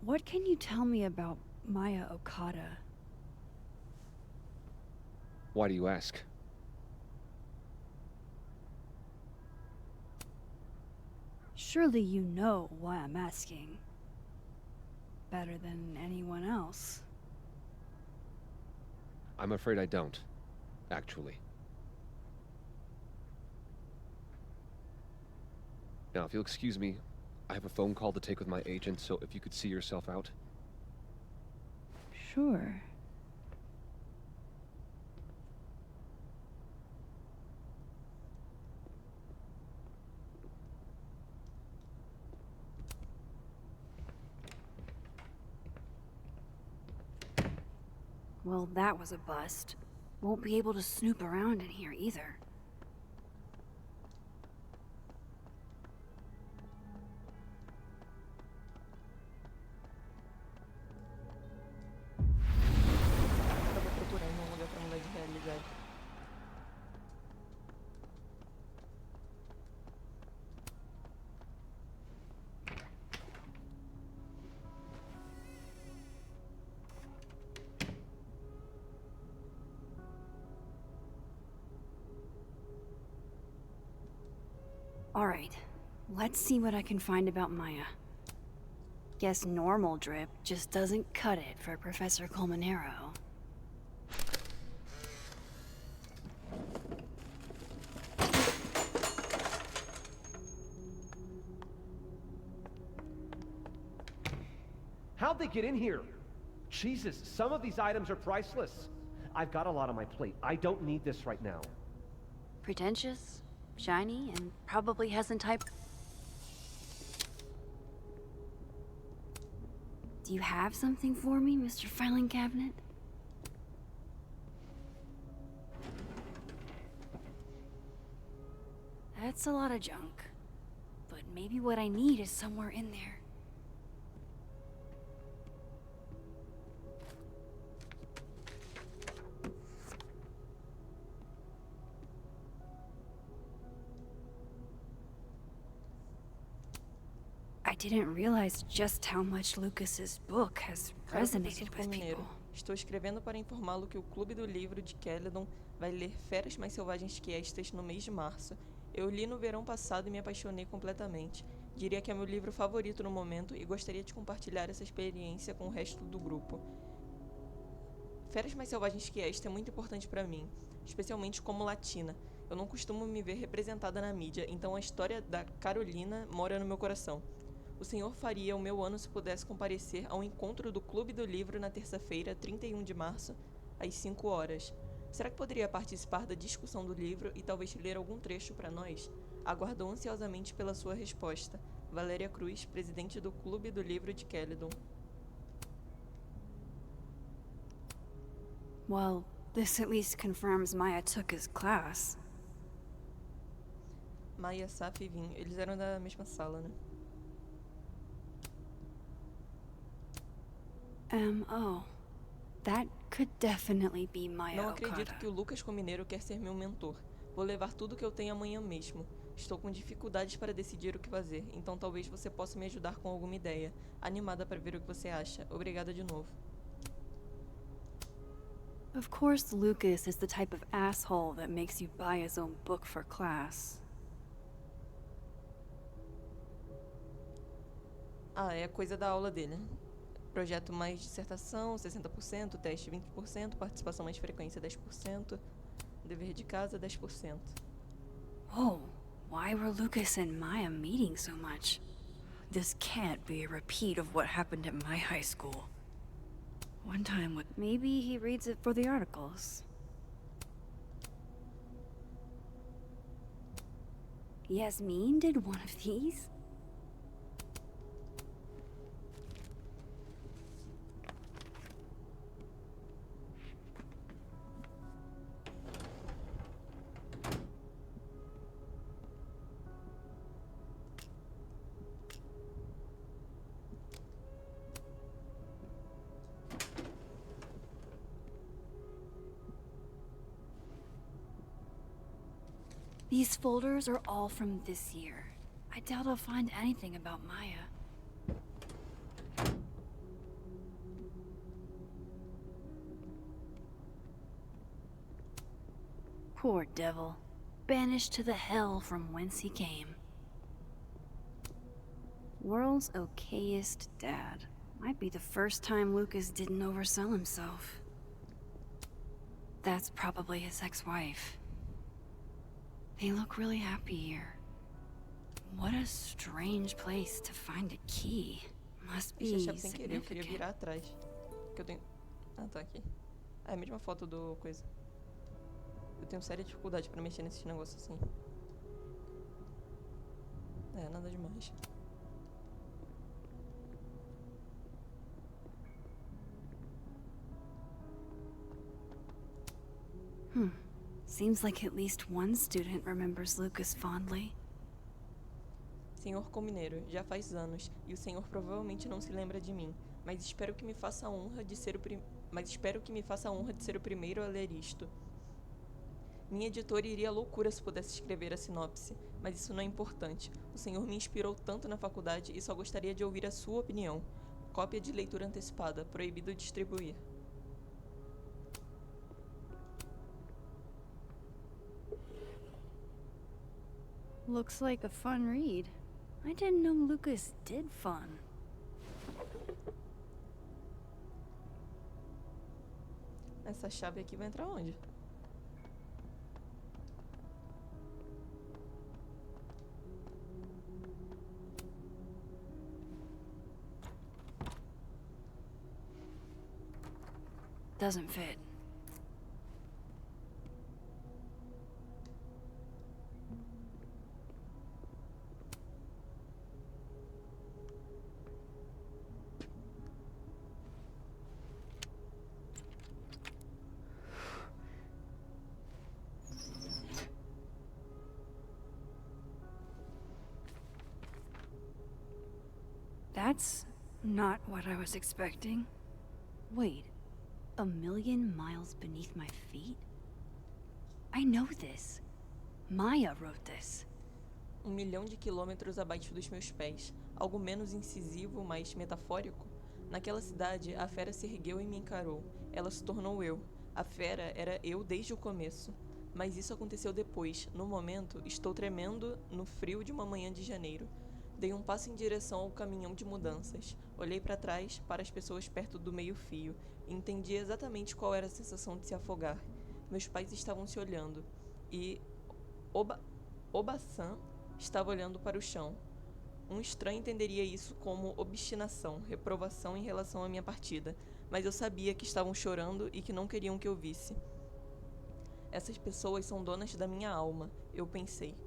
what can you tell me about Maya Okada? Why do you ask? Surely you know why I'm asking. Better than anyone else. I'm afraid I don't, actually. Now, if you'll excuse me, I have a phone call to take with my agent, so if you could see yourself out. Sure. Well, that was a bust. Won't be able to snoop around in here either. Tava procurando um lugar pra mudar de realidade. All right, let's see what I can find about Maya. Guess normal drip just doesn't cut it for Professor Colmenero. How'd they get in here? Jesus, some of these items are priceless. I've got a lot on my plate. I don't need this right now. Pretentious, shiny, and probably hasn't typed. Do you have something for me, Mr. Filing Cabinet? That's a lot of junk. But maybe what I need is somewhere in there. I didn't realize just how much Lucas's book has resonated with people. Estou escrevendo para informá-lo que o Clube do Livro de Caledon vai ler Feras Mais Selvagens que Estas no mês de março. Eu li no verão passado e me apaixonei completamente. Diria que é meu livro favorito no momento e gostaria de compartilhar essa experiência com o resto do grupo. Feras Mais Selvagens que Esta é muito importante para mim, especialmente como latina. Eu não costumo me ver representada na mídia, então a história da Carolina mora no meu coração. O senhor faria o meu ano se pudesse comparecer ao encontro do Clube do Livro na terça-feira, 31 de março, às 5 horas. Será que poderia participar da discussão do livro e talvez ler algum trecho para nós? Aguardou ansiosamente pela sua resposta. Valéria Cruz, presidente do Clube do Livro de Caledon. Well, this at least confirms Maya took his class. Maya, Saf e Vin, eles eram da mesma sala, né? M.O. That could definitely be Maya Não Okada. acredito que o Lucas Comineiro quer ser meu mentor. Vou levar tudo que eu tenho amanhã mesmo. Estou com dificuldades para decidir o que fazer, então talvez você possa me ajudar com alguma ideia. Animada para ver o que você acha. Obrigada de novo. Of course, Lucas is the type of asshole that makes you buy his own book for class. Ah, é coisa da aula dele. Projeto mais dissertação, 60%, teste 20%, participação mais frequência 10%, dever de casa 10%. Oh, why were Lucas and Maya meeting so much? This can't be a repeat of what happened at my high school. One time with... Maybe he reads it for the articles. Yasmin did one of these? These folders are all from this year. I doubt I'll find anything about Maya. Poor devil. Banished to the hell from whence he came. World's okayest dad. Might be the first time Lucas didn't oversell himself. That's probably his ex-wife. They look really happy here. What a strange place to find a key. Must be Deixa a chave sem querer, eu queria significant. virar atrás. Que eu tenho... Ah, tá aqui. Ah, é a mesma foto do coisa. Eu tenho séria dificuldade pra mexer nesses negócios assim. É, nada demais. Seems like at least one student remembers Lucas fondly. Senhor Comineiro, já faz anos, e o senhor provavelmente não se lembra de mim, mas espero que me faça a honra de ser o primeiro a ler isto. Minha editora iria à loucura se pudesse escrever a sinopse, mas isso não é importante. O senhor me inspirou tanto na faculdade e só gostaria de ouvir a sua opinião. Cópia de leitura antecipada, proibido distribuir. Looks like a fun read. I didn't know Lucas did fun. Essa chave aqui vai entrar onde? Doesn't fit. That's not what I was expecting. Wait, 1,000,000 miles beneath my feet? I know this. Maya wrote this. 1.000.000 de quilômetros abaixo dos meus pés. Algo menos incisivo, mas metafórico? Naquela cidade, a fera se ergueu e me encarou. Ela se tornou eu. A fera era eu desde o começo. Mas isso aconteceu depois. No momento, estou tremendo no frio de uma manhã de janeiro. Dei um passo em direção ao caminhão de mudanças. Olhei para trás, para as pessoas perto do meio-fio, e entendi exatamente qual era a sensação de se afogar. Meus pais estavam se olhando, e Oba-san estava olhando para o chão. Um estranho entenderia isso como obstinação, reprovação em relação à minha partida, mas eu sabia que estavam chorando e que não queriam que eu visse. Essas pessoas são donas da minha alma, eu pensei.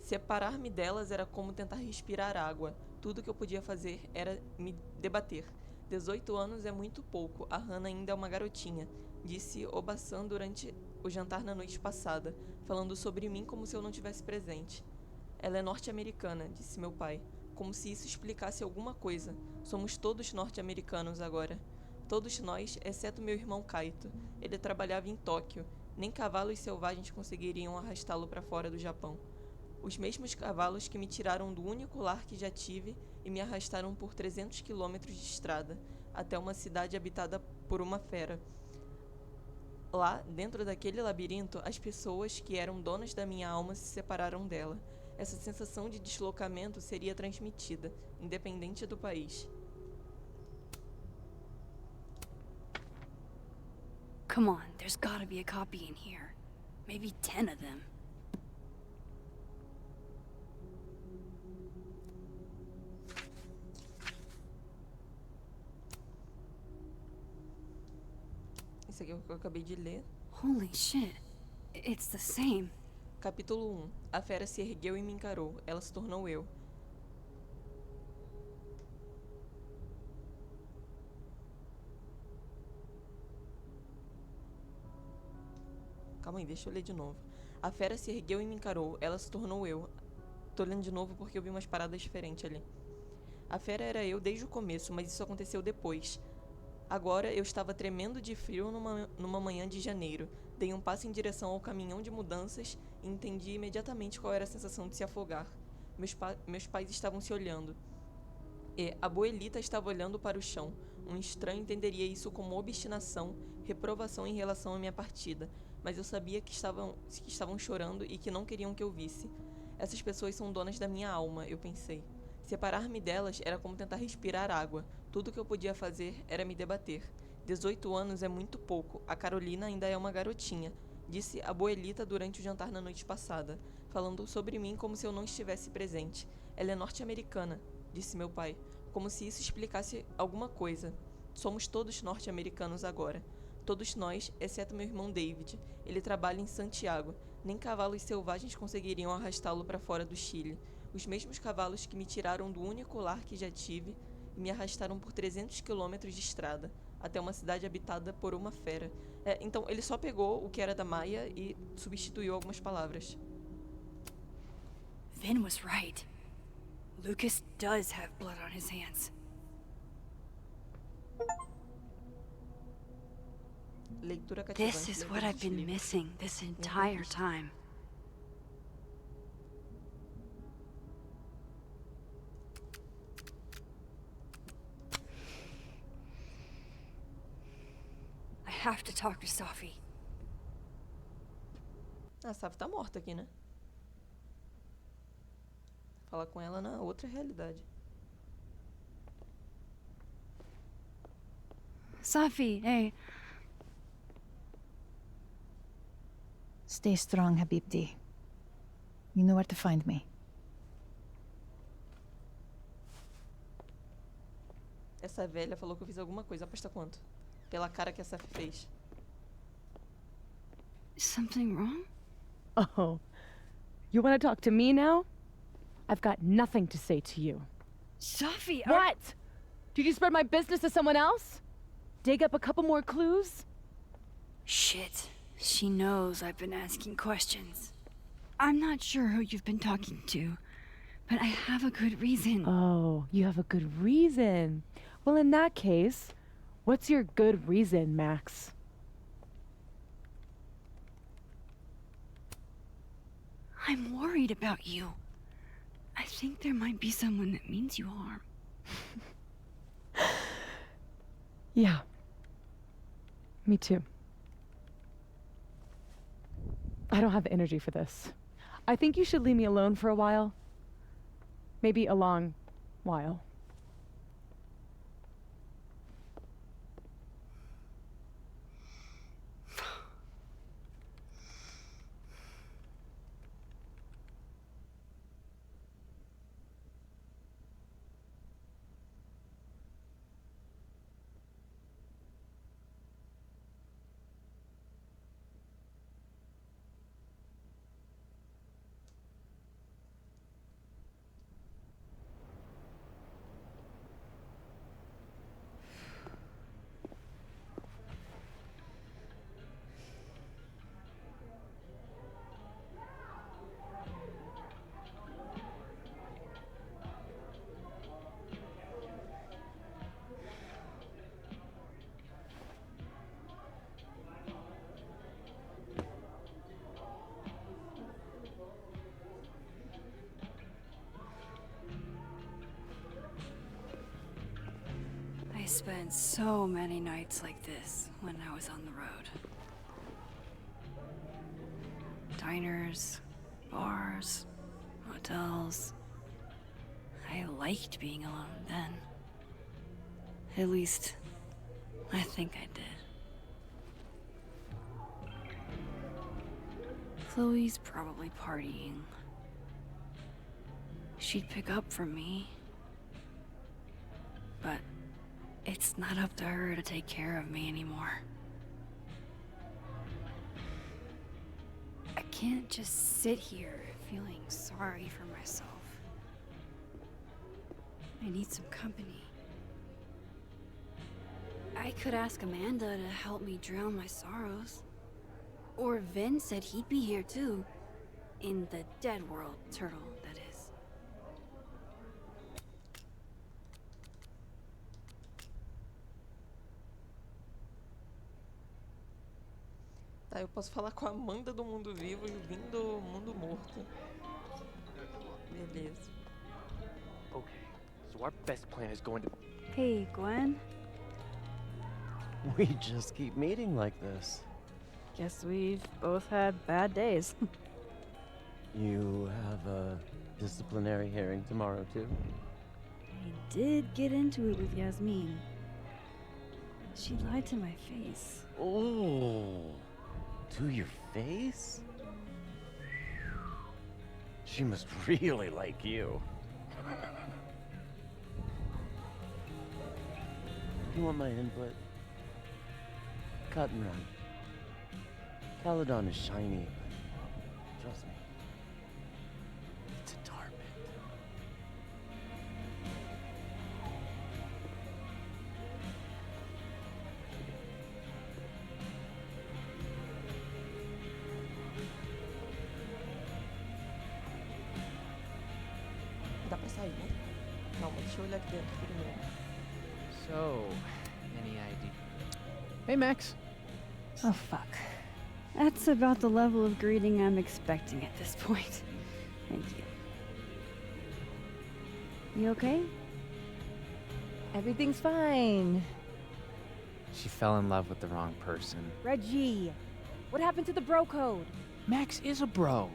Separar-me delas era como tentar respirar água. Tudo que eu podia fazer era me debater. 18 anos é muito pouco, a Hannah ainda é uma garotinha, disse Obasan durante o jantar na noite passada, falando sobre mim como se eu não tivesse presente. Ela é norte-americana, disse meu pai, como se isso explicasse alguma coisa. Somos todos norte-americanos agora. Todos nós, exceto meu irmão Kaito. Ele trabalhava em Tóquio. Nem cavalos selvagens conseguiriam arrastá-lo para fora do Japão. Os mesmos cavalos que me tiraram do único lar que já tive e me arrastaram por 300 quilômetros de estrada, até uma cidade habitada por uma fera. Lá, dentro daquele labirinto, as pessoas que eram donas da minha alma se separaram dela. Essa sensação de deslocamento seria transmitida, independente do país. Come on, there's gotta be a copy in here. Maybe 10 of them. Isso aqui é o que eu acabei de ler. Holy shit. It's the same. Capítulo 1. A fera se ergueu e me encarou. Ela se tornou eu. Calma aí, deixa eu ler de novo. A fera se ergueu e me encarou. Ela se tornou eu. Tô lendo de novo porque eu vi umas paradas diferentes ali. A fera era eu desde o começo, mas isso aconteceu depois. Agora eu estava tremendo de frio numa manhã de janeiro. Dei um passo em direção ao caminhão de mudanças e entendi imediatamente qual era a sensação de se afogar. Meus pais estavam se olhando. E a abuelita estava olhando para o chão. Um estranho entenderia isso como obstinação, reprovação em relação à minha partida, mas eu sabia que estavam chorando e que não queriam que eu visse. Essas pessoas são donas da minha alma, eu pensei. Separar-me delas era como tentar respirar água. Tudo que eu podia fazer era me debater. 18 anos é muito pouco. A Carolina ainda é uma garotinha, disse a abuelita durante o jantar na noite passada, falando sobre mim como se eu não estivesse presente. Ela é norte-americana, disse meu pai, como se isso explicasse alguma coisa. Somos todos norte-americanos agora. Todos nós, exceto meu irmão David. Ele trabalha em Santiago. Nem cavalos selvagens conseguiriam arrastá-lo para fora do Chile. Os mesmos cavalos que me tiraram do único lar que já tive e me arrastaram por 300 quilômetros de estrada, até uma cidade habitada por uma fera. Então, ele só pegou o que era da Maia e substituiu algumas palavras. Vin was right. Lucas does have blood on his hands. Leitura cativante. This is what I've been missing this entire time. I have to talk to Safi. A Safi tá morta aqui, né? Falar com ela na outra realidade. Safi, hey. Stay strong, Habibti. You know where to find me. Essa velha falou que eu fiz alguma coisa. Aposta quanto? Pela cara que a Safi fez. Is something wrong? Oh. You want to talk to me now? I've got nothing to say to you. Safi, What? Did you spread my business to someone else? Dig up a couple more clues? Shit. She knows I've been asking questions. I'm not sure who you've been talking to, but I have a good reason. Oh, you have a good reason. Well, in that case, what's your good reason, Max? I'm worried about you. I think there might be someone that means you harm. Yeah. Me too. I don't have the energy for this. I think you should leave me alone for a while. Maybe a long while. spent so many nights like this when I was on the road. Diners, bars, hotels. I liked being alone then. At least, I think I did. Chloe's probably partying. She'd pick up for me. But it's not up to her to take care of me anymore. I can't just sit here feeling sorry for myself. I need some company. I could ask Amanda to help me drown my sorrows. Or Vin said he'd be here too. In the dead world, Turtle, that is. Tá, eu posso falar com a Amanda do mundo vivo e o Vin do mundo morto. Beleza. Okay, so our best plan is going to... Hey, Gwen. We just keep meeting like this. Guess we've both had bad days. You have a disciplinary hearing tomorrow, too? I did get into it with Yasmin. She lied to my face. Oh, to your face? She must really like you. You want my input? Cut and run. Caledon is shiny, but trust me, it's a tar pit. Dá pra sair, né? Calma, deixa eu olhar aqui dentro primeiro. So, any idea? Hey, Max. Oh, fuck. That's about the level of greeting I'm expecting at this point. Thank you. You okay? Everything's fine. She fell in love with the wrong person. Reggie, what happened to the bro code? Max is a bro.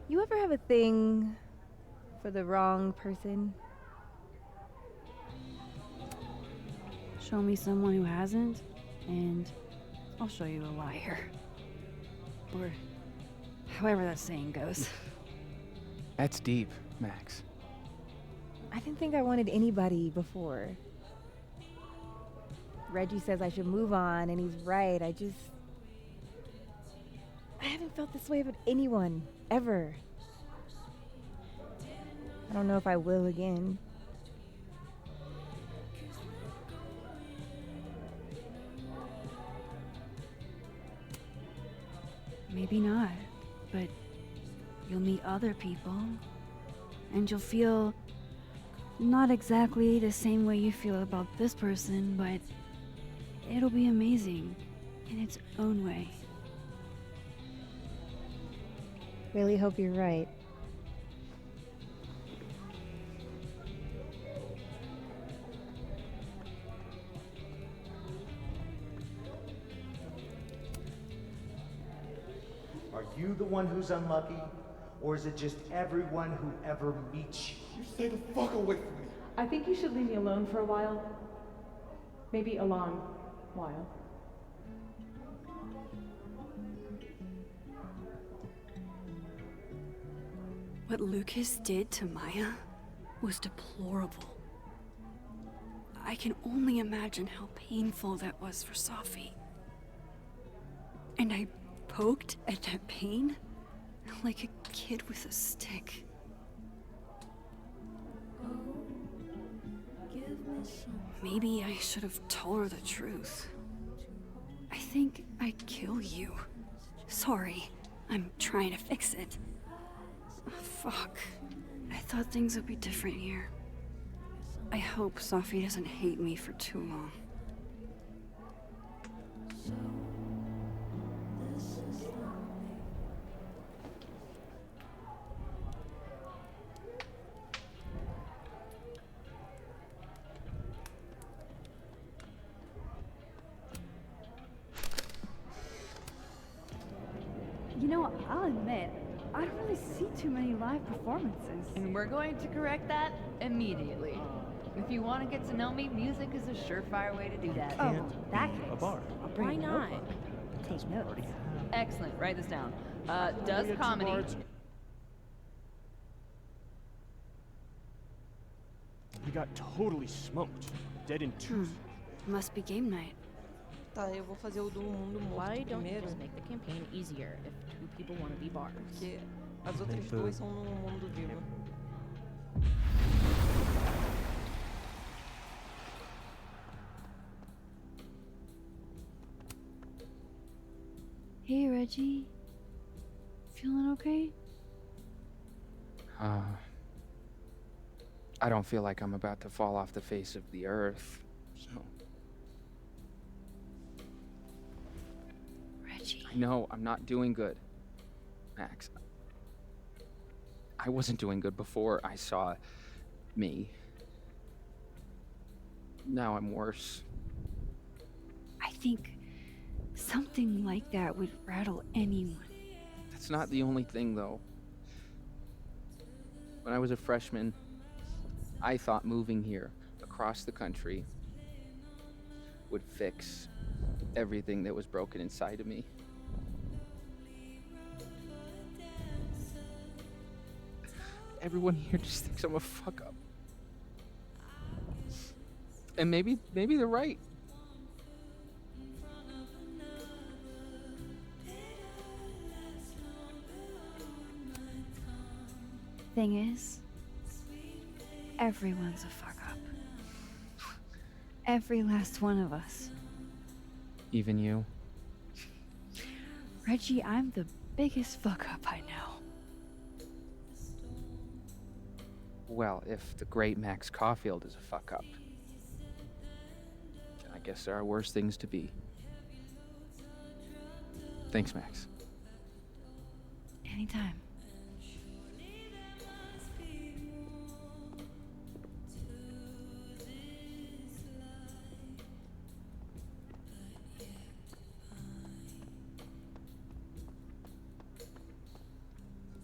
You ever have a thing for the wrong person? Show me someone who hasn't, and I'll show you a liar. Or however that saying goes. That's deep, Max. I didn't think I wanted anybody before. Reggie says I should move on, and he's right. I haven't felt this way about anyone, ever. I don't know if I will again. Maybe not, but you'll meet other people, and you'll feel not exactly the same way you feel about this person, but it'll be amazing in its own way. Really hope you're right. Are you the one who's unlucky? Or is it just everyone who ever meets you? You stay the fuck away from me. I think you should leave me alone for a while. Maybe a long while. What Lucas did to Maya was deplorable. I can only imagine how painful that was for Sophie. And I poked at that pain like a kid with a stick. Maybe I should have told her the truth. I think I'd kill you. Sorry, I'm trying to fix it. Fuck. I thought things would be different here. I hope Sophie doesn't hate me for too long. Well, I'll admit, I don't really see too many live performances. And we're going to correct that immediately. If you want to get to know me, music is a surefire way to do that. Oh, in that case, a bar. I'll bring Why a not? notebook. Take notes. Excellent. Write this down. Does comedy. We got totally smoked. Dead in two. Must be game night. Tá, eu vou fazer o do mundo morto Why don't you primeiro. just make the campaign easier if two people want to be bars? Porque as outras duas são no mundo vivo. Hey, Reggie. Feeling okay? I don't feel like I'm about to fall off the face of the earth, so. Reggie. I know, I'm not doing good. Max. I wasn't doing good before I saw me. Now I'm worse. I think something like that would rattle anyone. That's not the only thing, though. When I was a freshman, I thought moving here, across the country, would fix everything that was broken inside of me. Everyone here just thinks I'm a fuck up. And maybe they're right. Thing is, everyone's a fuck up. Every last one of us. Even you. Reggie, I'm the biggest fuck up I know. Well, if the great Max Caulfield is a fuck up, then I guess there are worse things to be. Thanks, Max. Anytime.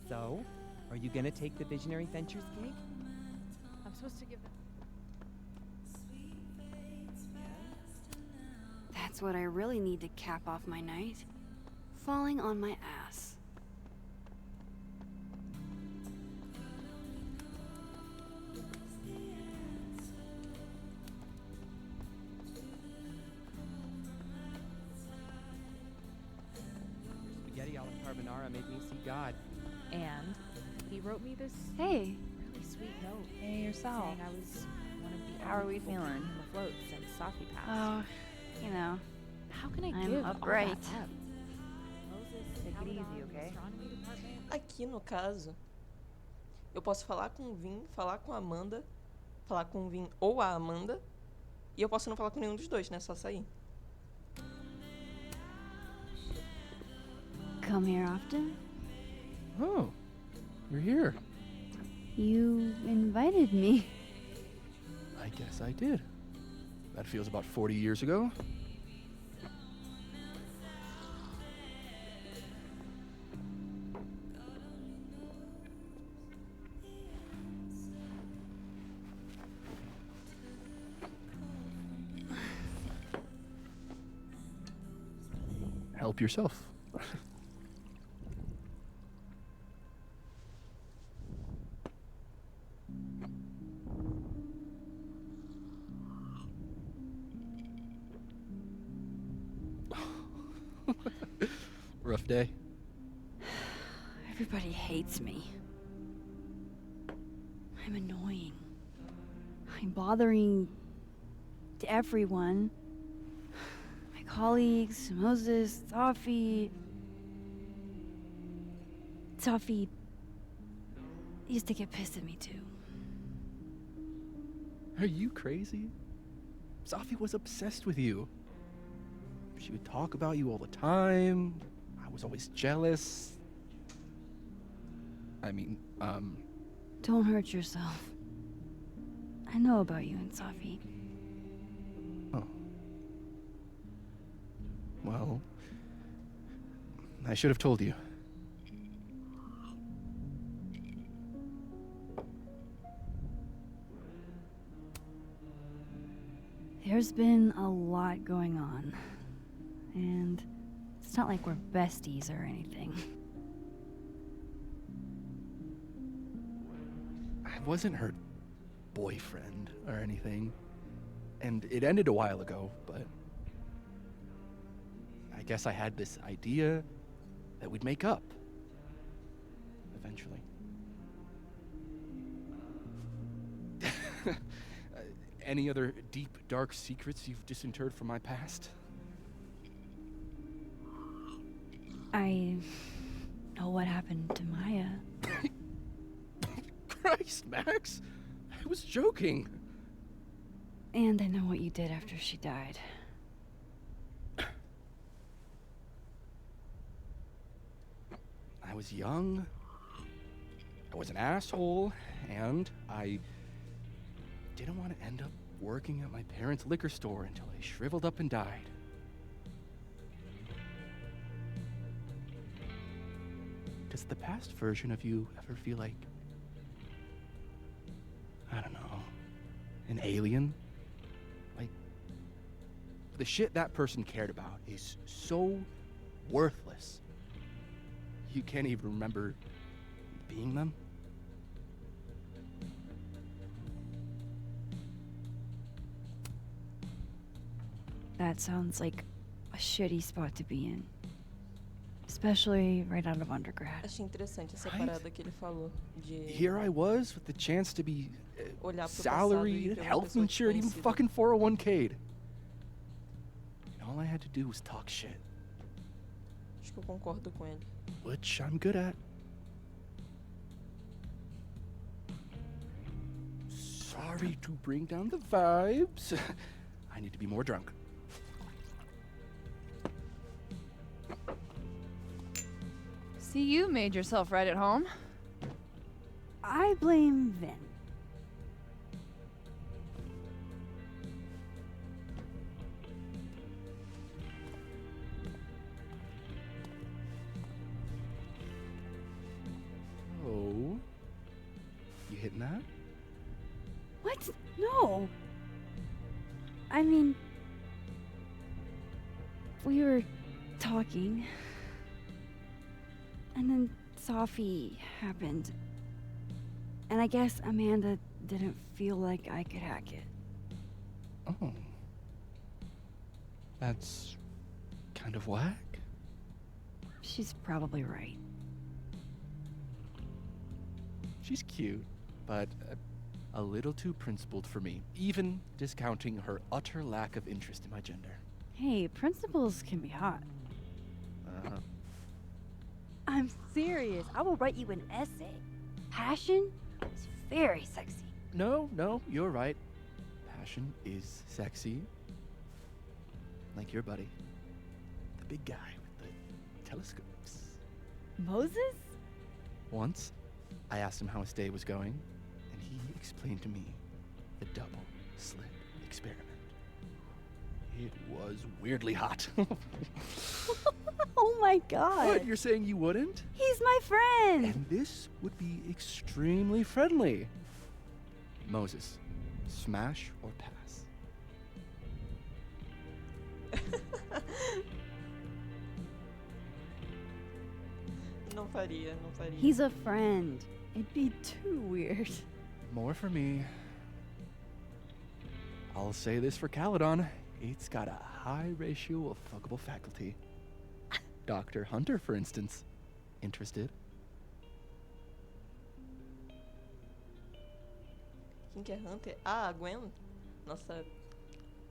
So, are you gonna take the Visionary Ventures gig? I'm supposed to give them. That's what I really need to cap off my night. Falling on my ass. Spaghetti alla carbonara made me see God. And he wrote me this Hey. really sweet note. Hey, yourself. Saying I was one of the How are only we people feeling? keeping him afloat since Safi passed. Oh, you know. How can I I'm give upright. all that up? Moses, Take it Caledon, easy, okay? astronomy department. Aqui no caso, eu posso falar com o Vin, falar com a Amanda, falar com o Vin ou a Amanda, e eu posso não falar com nenhum dos dois, né? Só sair. Come here often? Oh, you're here. You invited me. I guess I did. That feels about 40 years ago. Help yourself. Rough day. Everybody hates me. I'm annoying. I'm bothering everyone. My colleagues, Moses, Safi. Safi used to get pissed at me too. Are you crazy? Safi was obsessed with you. She would talk about you all the time. I was always jealous. I mean, Don't hurt yourself. I know about you and Safi. Oh. Well, I should have told you. There's been a lot going on. And it's not like we're besties or anything. I wasn't her boyfriend or anything. And it ended a while ago, but I guess I had this idea that we'd make up. Eventually. Any other deep, dark secrets you've disinterred from my past? I know what happened to Maya. Christ, Max! I was joking. And I know what you did after she died. I was young, I was an asshole, and I didn't want to end up working at my parents' liquor store until I shriveled up and died. Does the past version of you ever feel like, I don't know, an alien? Like, the shit that person cared about is so worthless. You can't even remember being them? That sounds like a shitty spot to be in. Especially right out of undergrad. Achei interessante essa parada que ele falou de Here I was with the chance to be olhar pro salaried, passado e ver uma health pessoa insured, even desconhecida. fucking 401k'd. And all I had to do was talk shit, Acho que eu concordo com ele. which I'm good at. Sorry to bring down the vibes. I need to be more drunk. See, you made yourself right at home. I blame Vin. Oh, you hitting that? What? No. I mean, we were talking, and then Sophie happened, and I guess Amanda didn't feel like I could hack it. Oh, that's kind of whack. She's probably right. She's cute, but a little too principled for me, even discounting her utter lack of interest in my gender. Hey, principals can be hot. I'm serious. I will write you an essay. Passion is very sexy. No, you're right. Passion is sexy. Like your buddy. The big guy with the telescopes. Moses? Once, I asked him how his day was going, and he explained to me the double slit experiment. It was weirdly hot. Oh my god. What, you're saying you wouldn't? He's my friend. And this would be extremely friendly. Moses, smash or pass? Não faria. He's a friend. It'd be too weird. More for me. I'll say this for Caledon. It's got a high ratio of fuckable faculty. Dr. Hunter, for instance. Interested? Quem que é Hunter? Ah, a Gwen. Nossa,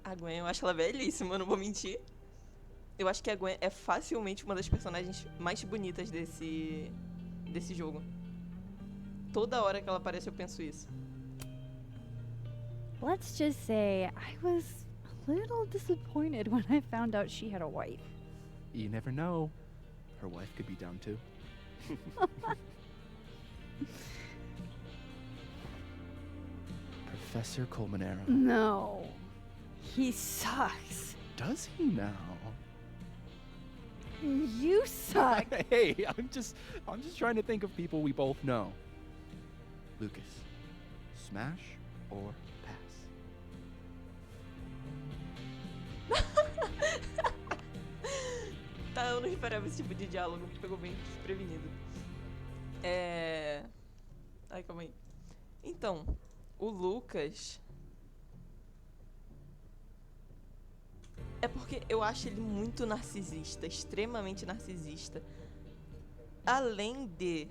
a Gwen, eu acho ela belíssima, eu não vou mentir. Eu acho que a Gwen é facilmente uma das personagens mais bonitas desse jogo. Toda hora que ela aparece eu penso isso. Let's just say I was a little disappointed when I found out she had a wife. You never know. Her wife could be down too. Professor Colmenero. No. He sucks. Does he now? You suck. Hey, I'm just trying to think of people we both know. Lucas, smash or pass? Tá, eu não esperava esse tipo de diálogo. Me pegou bem desprevenido. Ai, calma aí. Então, o Lucas... É porque eu acho ele muito narcisista, extremamente narcisista. Além de...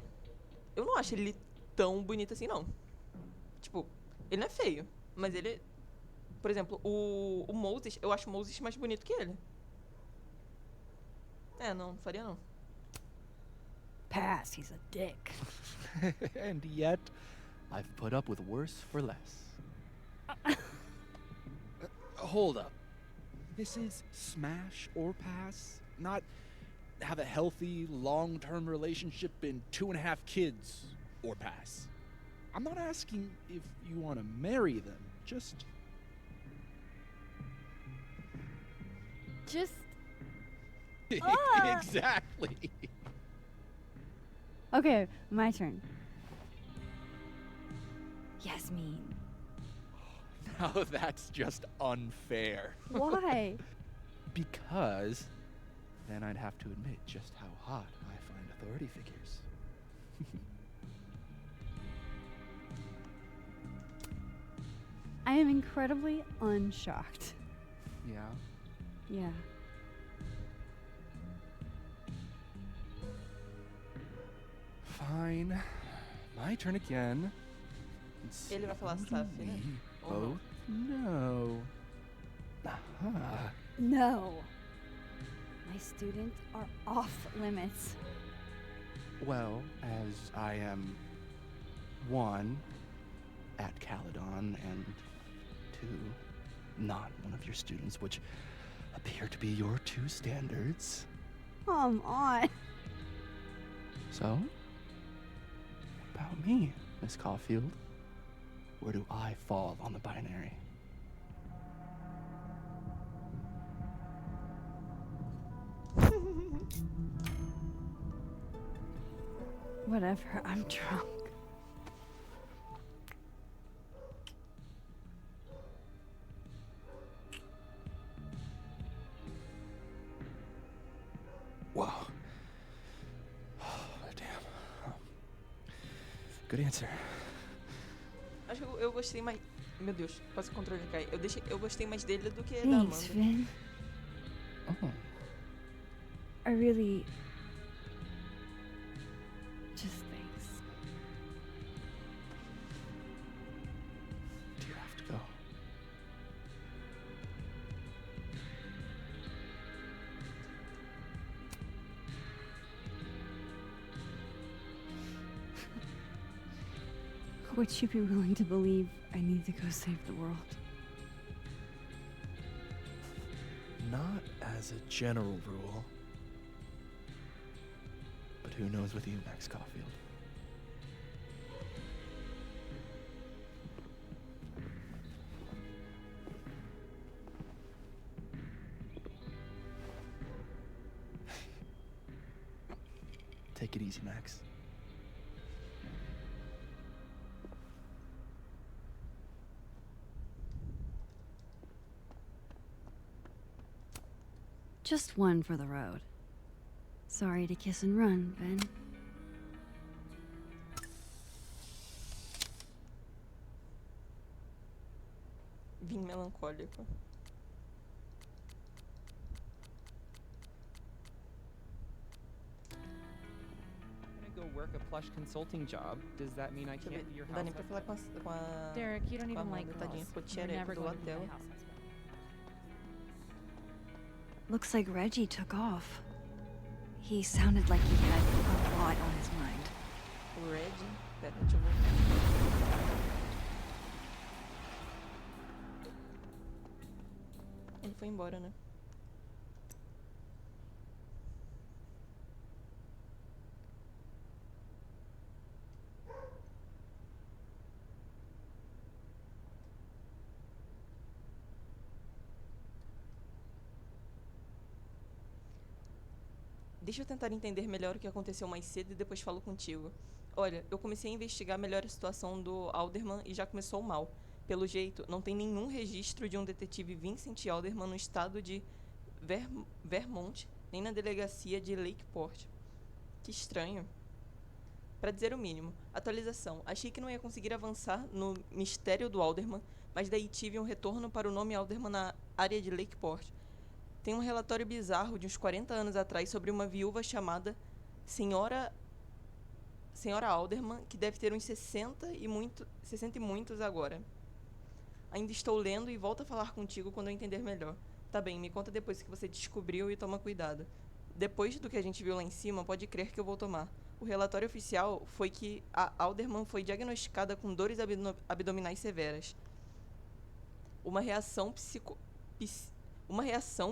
Eu não acho ele tão bonito assim, não. Tipo, ele não é feio, mas ele... Por exemplo, o Moses, eu acho o Moses mais bonito que ele. Não faria não. Pass, he's a dick. And yet, I've put up with worse for less. Hold up. This is smash or pass, not have a healthy, long-term relationship and 2.5 kids or pass. I'm not asking if you want to marry them, just... Exactly. Okay, my turn. Yasmin. Now that's just unfair. Why? Because then I'd have to admit just how hot I find authority figures. I am incredibly unshocked. Yeah? Yeah. Fine. My turn again. Ele vai falar Safi, né? Both? No. Aha. No. My students are off limits. Well, as I am 1, at Caledon, and 2, not one of your students, which appear to be your 2 standards. Come on. So, what about me, Miss Caulfield? Where do I fall on the binary? Whatever, I'm drunk. Wow. Damn. Good answer. Acho que eu gostei mais... Meu Deus, quase o controle cai. Eu gostei mais dele do que da Thanks, Amanda. Vin. Oh. I really... Just thanks. Do you have to go? Would you be willing to believe I need to go save the world? Not as a general rule. But who knows with you, Max Caulfield? Take it easy, Max. Just one for the road. Sorry to kiss and run, Ben. Vim melancólico. Go work a plush consulting job. Does that mean I can't be your Não dá nem pra housewife? falar com a Derek, you don't com a even like Amanda, tadinha. girls. Ficou You're tchereco never do going to be my hotel. house husband. Looks like Reggie took off. He sounded like he had a lot on his mind. O Reggie? Pera, deixa eu ver. Ele foi embora, né? Deixa eu tentar entender melhor o que aconteceu mais cedo e depois falo contigo. Olha, eu comecei a investigar melhor a situação do Alderman e já começou mal. Pelo jeito, não tem nenhum registro de um detetive Vincent Alderman no estado de Vermont, nem na delegacia de Lakeport. Que estranho. Para dizer o mínimo. Atualização. Achei que não ia conseguir avançar no mistério do Alderman, mas daí tive um retorno para o nome Alderman na área de Lakeport. Tem um relatório bizarro de uns 40 anos atrás sobre uma viúva chamada Senhora Alderman, que deve ter uns 60 e muitos agora. Ainda estou lendo e volto a falar contigo quando eu entender melhor. Tá bem, me conta depois que você descobriu e toma cuidado. Depois do que a gente viu lá em cima, pode crer que eu vou tomar. O relatório oficial foi que a Alderman foi diagnosticada com dores abdominais severas. Uma reação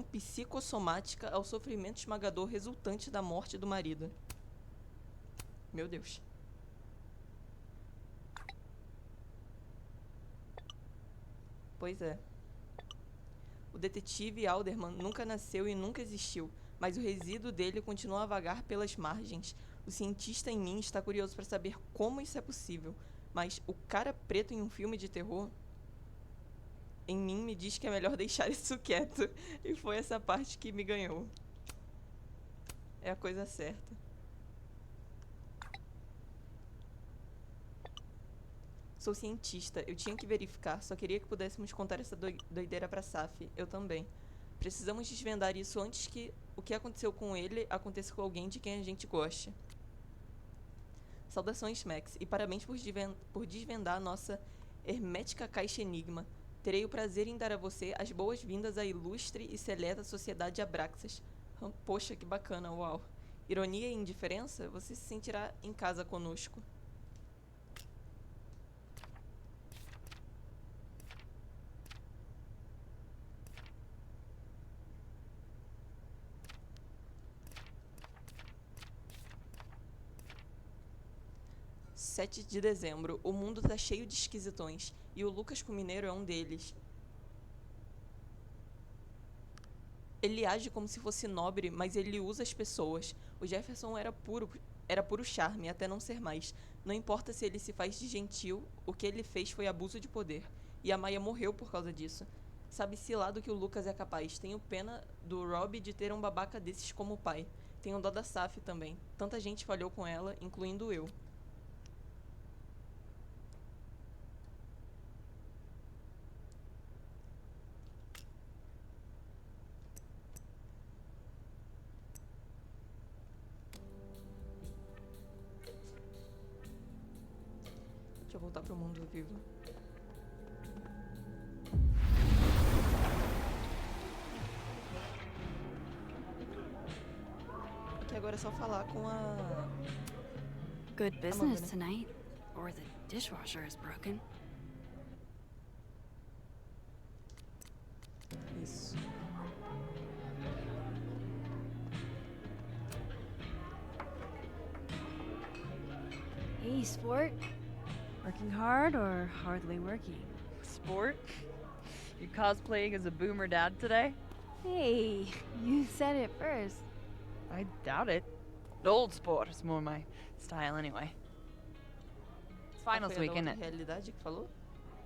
psicossomática ao sofrimento esmagador resultante da morte do marido. Meu Deus. Pois é. O detetive Alderman nunca nasceu e nunca existiu, mas o resíduo dele continua a vagar pelas margens. O cientista em mim está curioso para saber como isso é possível, mas o cara preto em um filme de terror em mim me diz que é melhor deixar isso quieto. E foi essa parte que me ganhou. É a coisa certa. Sou cientista, eu tinha que verificar, só queria que pudéssemos contar essa doideira pra Saf. Eu também. Precisamos desvendar isso antes que o que aconteceu com ele aconteça com alguém de quem a gente goste. Saudações, Max, e parabéns por desvendar a nossa hermética caixa enigma. Terei o prazer em dar a você as boas-vindas à ilustre e seleta Sociedade Abraxas. Poxa, que bacana, uau. Ironia e indiferença? Você se sentirá em casa conosco. (7 de dezembro). O mundo tá cheio de esquisitões, e o Lucas com o Mineiro é um deles. Ele age como se fosse nobre, mas ele usa as pessoas. O Jefferson era puro charme, até não ser mais. Não importa se ele se faz de gentil, o que ele fez foi abuso de poder. E a Maia morreu por causa disso. Sabe-se lá do que o Lucas é capaz. Tenho pena do Rob de ter um babaca desses como pai. Tenho dó da Saf também. Tanta gente falhou com ela, incluindo eu. Deixa eu voltar pro mundo vivo. Aqui agora é só falar com a... Good Amanda, business né? tonight. Or the dishwasher is broken. Isso. Hey, sport. Working hard or hardly working? Sport? You cosplaying as a boomer dad today? Hey, you said it first. I doubt it. Old sport is more my style anyway. It's finals Foi a week, da isn't outra it? realidade que falou?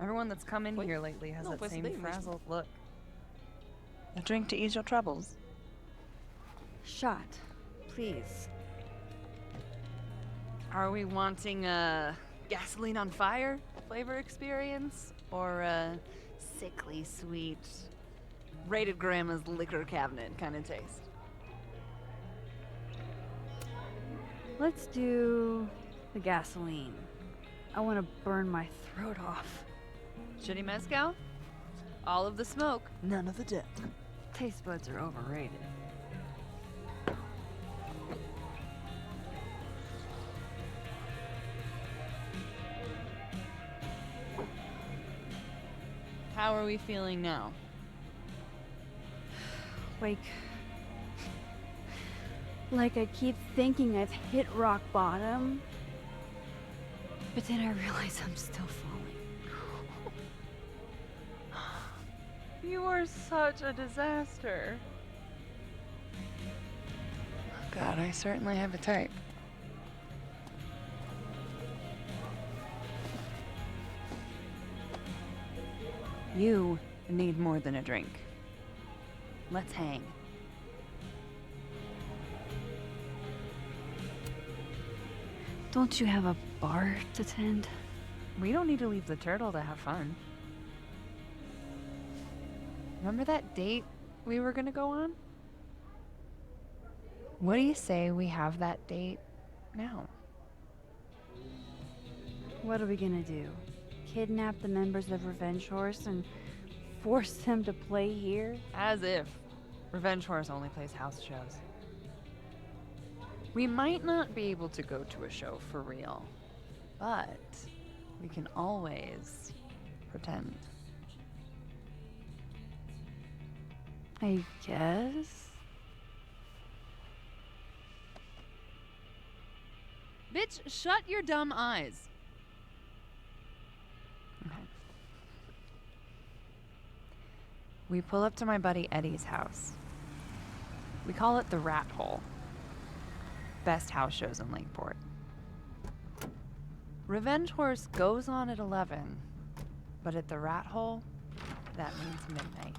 Everyone that's come in Foi? here lately has Não, that foi essa same daí mesmo. frazzled look. A drink to ease your troubles. Shot, please. Are we wanting a gasoline on fire flavor experience? Or a sickly sweet, rated grandma's liquor cabinet kind of taste? Let's do the gasoline. I want to burn my throat off. Shitty mezcal? All of the smoke, none of the dip. Taste buds are overrated. How are we feeling now? Like I keep thinking I've hit rock bottom, but then I realize I'm still falling. You are such a disaster. God, I certainly have a type. You need more than a drink. Let's hang. Don't you have a bar to tend? We don't need to leave the turtle to have fun. Remember that date we were gonna go on? What do you say we have that date now? What are we gonna do? Kidnap the members of Revenge Horse and force them to play here? As if. Revenge Horse only plays house shows. We might not be able to go to a show for real, but we can always pretend. I guess. Bitch, shut your dumb eyes. Okay. We pull up to my buddy Eddie's house. We call it the Rat Hole. Best house shows in Lakeport. Revenge Horse goes on at 11, but at the Rat Hole, that means midnight.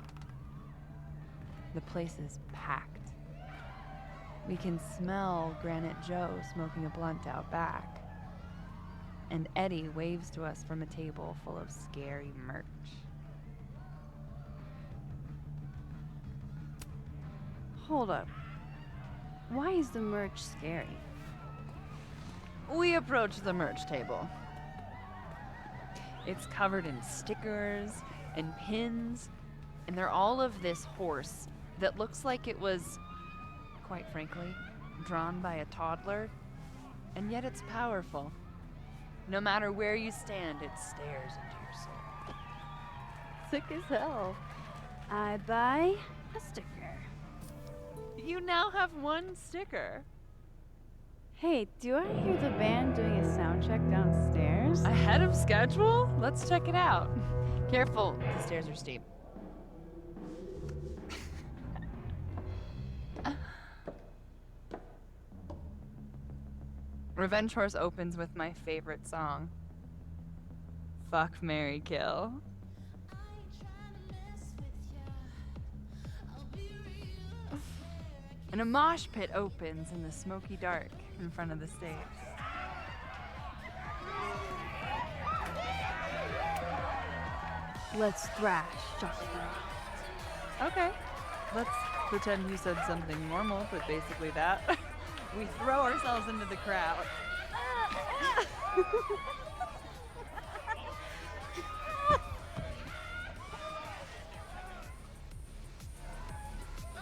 The place is packed. We can smell Granite Joe smoking a blunt out back. And Eddie waves to us from a table full of scary merch. Hold up. Why is the merch scary? We approach the merch table. It's covered in stickers and pins, and they're all of this horse that looks like it was, quite frankly, drawn by a toddler, and yet it's powerful. No matter where you stand, it stares into your soul. Sick as hell. I buy a sticker. You now have one sticker. Hey, do I hear the band doing a sound check downstairs? Ahead of schedule? Let's check it out. Careful, the stairs are steep. Revenge Horse opens with my favorite song. Fuck, Marry, Kill. And a mosh pit opens in the smoky dark in front of the stage. Let's thrash, Joshua. Okay. Let's pretend you said something normal, but basically that. We throw ourselves into the crowd.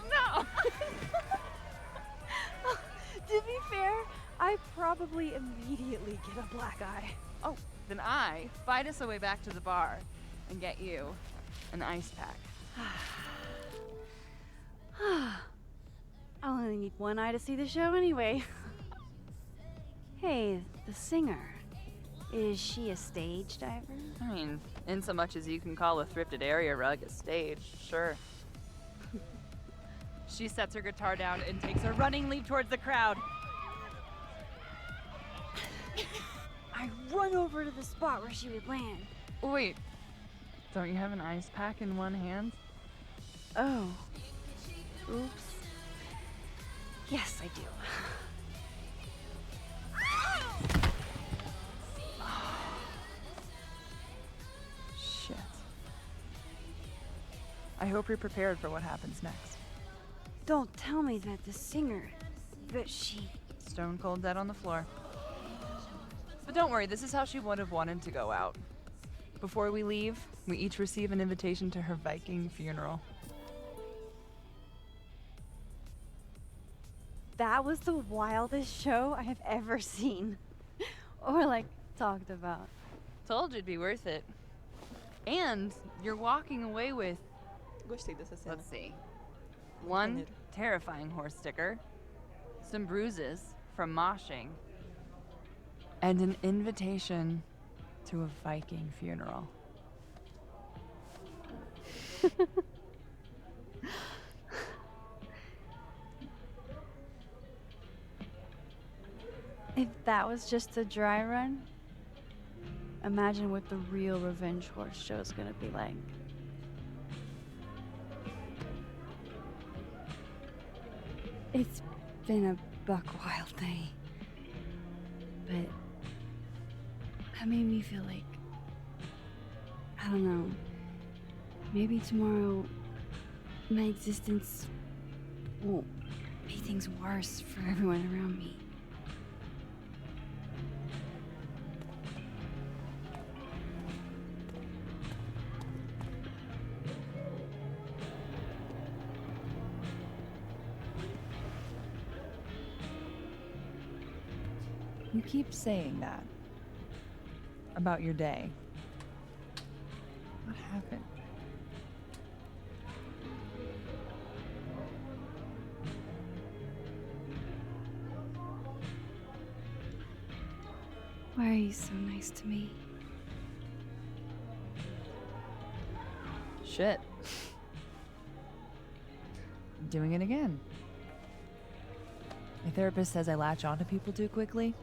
No! To be fair, I probably immediately get a black eye. Oh, then I fight us a way back to the bar and get you an ice pack. I'll only need one eye to see the show anyway. Hey, the singer. Is she a stage diver? I mean, in so much as you can call a thrifted area rug a stage, sure. She sets her guitar down and takes a running leap towards the crowd. I run over to the spot where she would land. Wait, don't you have an ice pack in one hand? Oh. Oops. Yes, I do. Shit. I hope you're prepared for what happens next. Don't tell me that the singer, that she... Stone cold dead on the floor. But don't worry, this is how she would have wanted to go out. Before we leave, we each receive an invitation to her Viking funeral. That was the wildest show I have ever seen. Or, like, talked about. Told you it'd be worth it. And you're walking away with... Gostei dessa cena. Let's see. One terrifying horse sticker, some bruises from moshing, and an invitation to a Viking funeral. If that was just a dry run, imagine what the real Revenge Horse show is gonna be like. It's been a buck wild day. But that made me feel like, I don't know, maybe tomorrow my existence won't make things worse for everyone around me. You keep saying that about your day. What happened? Why are you so nice to me? Shit. I'm doing it again. My therapist says I latch onto people too quickly.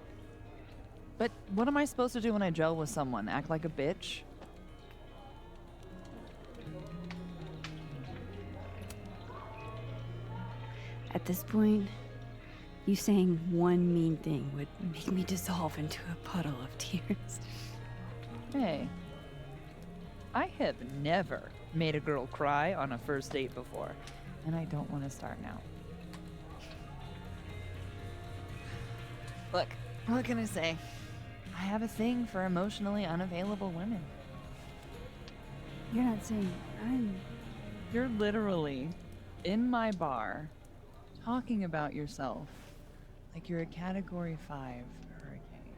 But what am I supposed to do when I gel with someone? Act like a bitch? At this point, you saying one mean thing would make me dissolve into a puddle of tears. Hey, I have never made a girl cry on a first date before, and I don't want to start now. Look, what can I say? I have a thing for emotionally unavailable women. You're not saying I'm... You're literally in my bar talking about yourself like you're a Category 5 hurricane.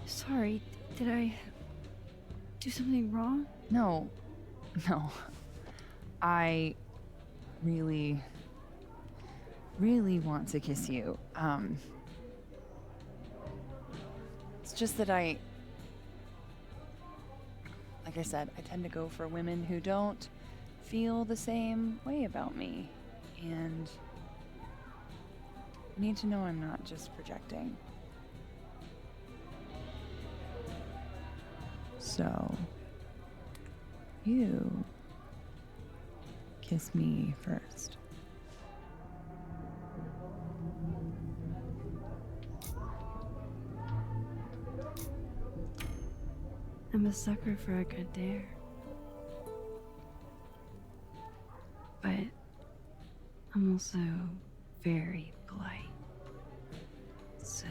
Sorry, did I do something wrong? No. I really want to kiss you. It's just that like I said, I tend to go for women who don't feel the same way about me. And I need to know I'm not just projecting. So, you kiss me first. I'm a sucker for a good dare. But I'm also very polite. So,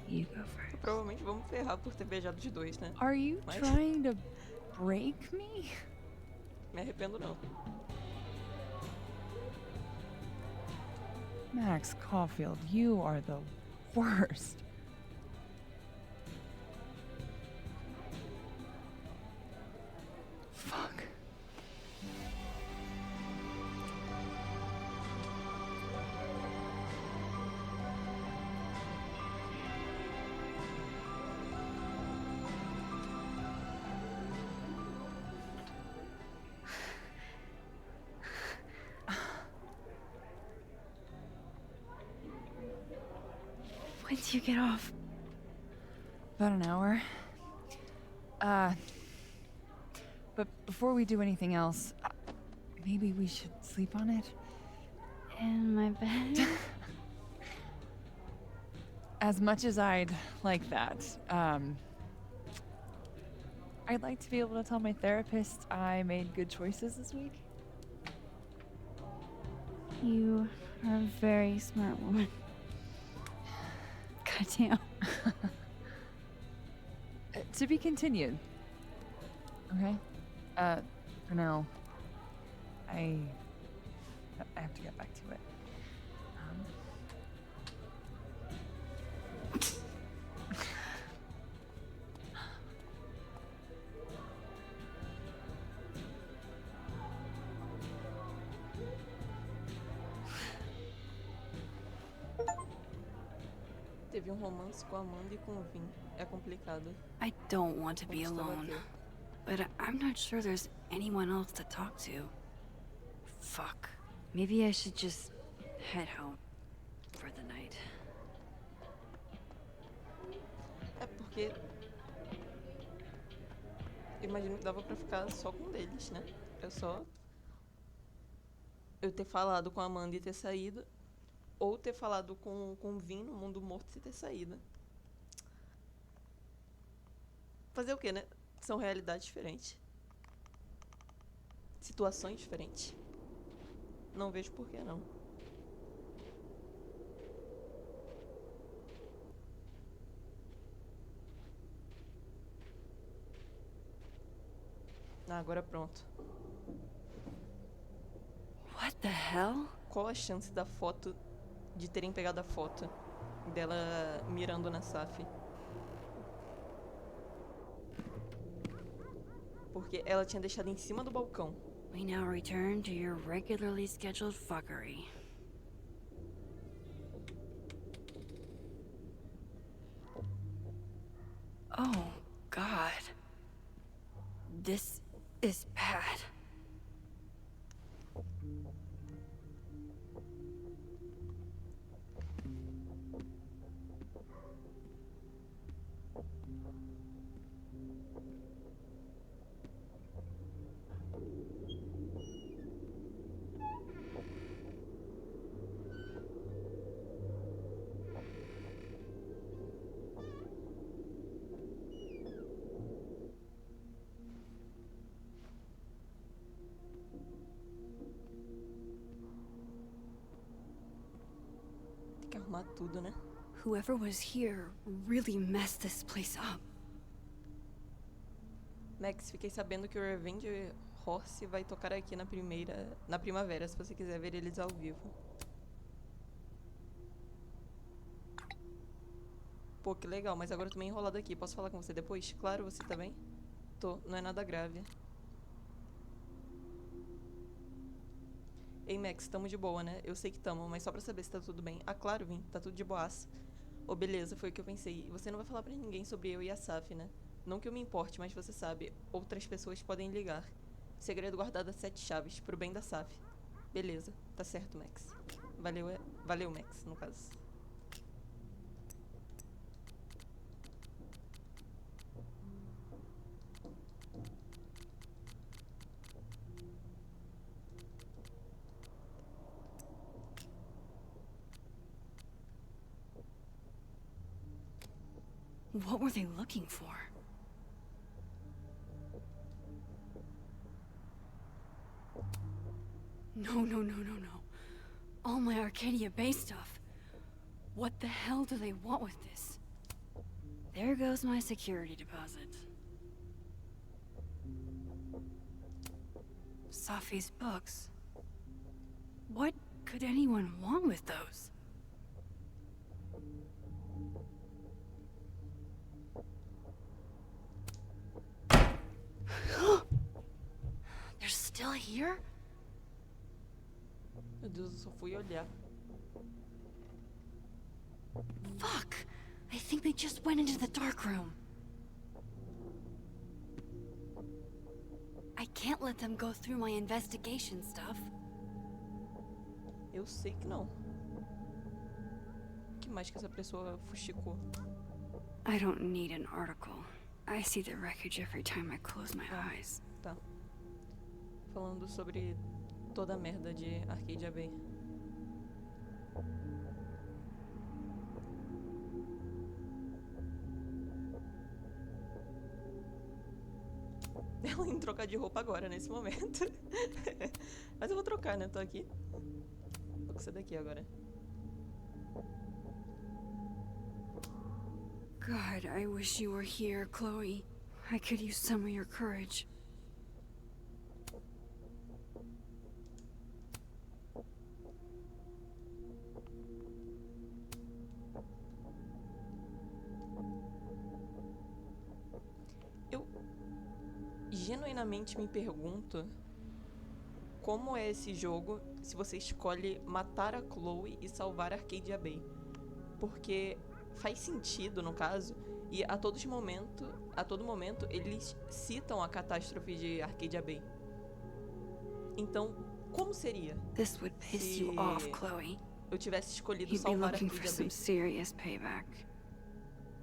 you go first. Provavelmente vamos ferrar por ter beijado de dois, né? Are you trying to break me? Me arrependo não. Max Caulfield, you are the worst. Fuck. When do you get off? About an hour. But before we do anything else, maybe we should sleep on it? In my bed? As much as I'd like that, I'd like to be able to tell my therapist I made good choices this week. You are a very smart woman. Goddamn. To be continued. Okay? For now, I have to get back to it. Teve romance com a Amanda e com o Vin. É complicado. I don't want to be alone. But I'm not sure there's anyone else to talk to. Fuck. Maybe I should just head home for the night. É porque Porque eu imagino que dava pra ficar só com um deles, né? É só eu ter falado com a Amanda e ter saído, ou ter falado com o Vin no mundo morto e ter saído. Fazer o quê, né? São realidades diferentes. Situações diferentes. Não vejo por que não. Ah, agora pronto. What the hell? Qual a chance da foto, de terem pegado a foto dela mirando na Safi? Porque ela tinha deixado em cima do balcão. We now return to your regularly scheduled fuckery. Oh, God. This is bad. Tem que arrumar tudo, né? Whoever was here really messed this place up. Max, fiquei sabendo que o Revenge Horse vai tocar aqui na primavera, se você quiser ver eles ao vivo. Pô, que legal, mas agora eu tô meio enrolado aqui. Posso falar com você depois? Claro, você tá bem? Tô, não é nada grave. Ei, Max, tamo de boa, né? Eu sei que tamo, mas só pra saber se tá tudo bem. Ah, claro, Vim, tá tudo de boaça. Ô, beleza, foi o que eu pensei. E você não vai falar pra ninguém sobre eu e a Safi, né? Não que eu me importe, mas você sabe, outras pessoas podem ligar. Segredo guardado a 7 chaves, pro bem da Safi. Beleza, tá certo, Max. Valeu, Max, no caso. What were they looking for? No. All my Arcadia Bay stuff. What the hell do they want with this? There goes my security deposit. Safi's books. What could anyone want with those? They're still here? Meu Deus, eu só fui olhar. Fuck! I think they just went into the dark room. I can't let them go through my investigation stuff. Eu sei que não. O que mais que essa pessoa fuxicou? I don't need an article. I see the wreckage every time I close my eyes. Tá. Falando sobre toda a merda de Arcadia Bay. Ela ia trocar de roupa agora, nesse momento. Mas eu vou trocar, né? Tô aqui. Vou com essa daqui agora. God, I wish you were here, Chloe. I could use some of your courage. Eu genuinamente me pergunto como é esse jogo se você escolhe matar a Chloe e salvar Arcadia Bay. Porque faz sentido, no caso, e a todo momento eles citam a catástrofe de Arcadia Bay. Então, como seria This would piss you off, Chloe. eu tivesse escolhido You'd be salvar looking for Arcadia some Bay? serious payback.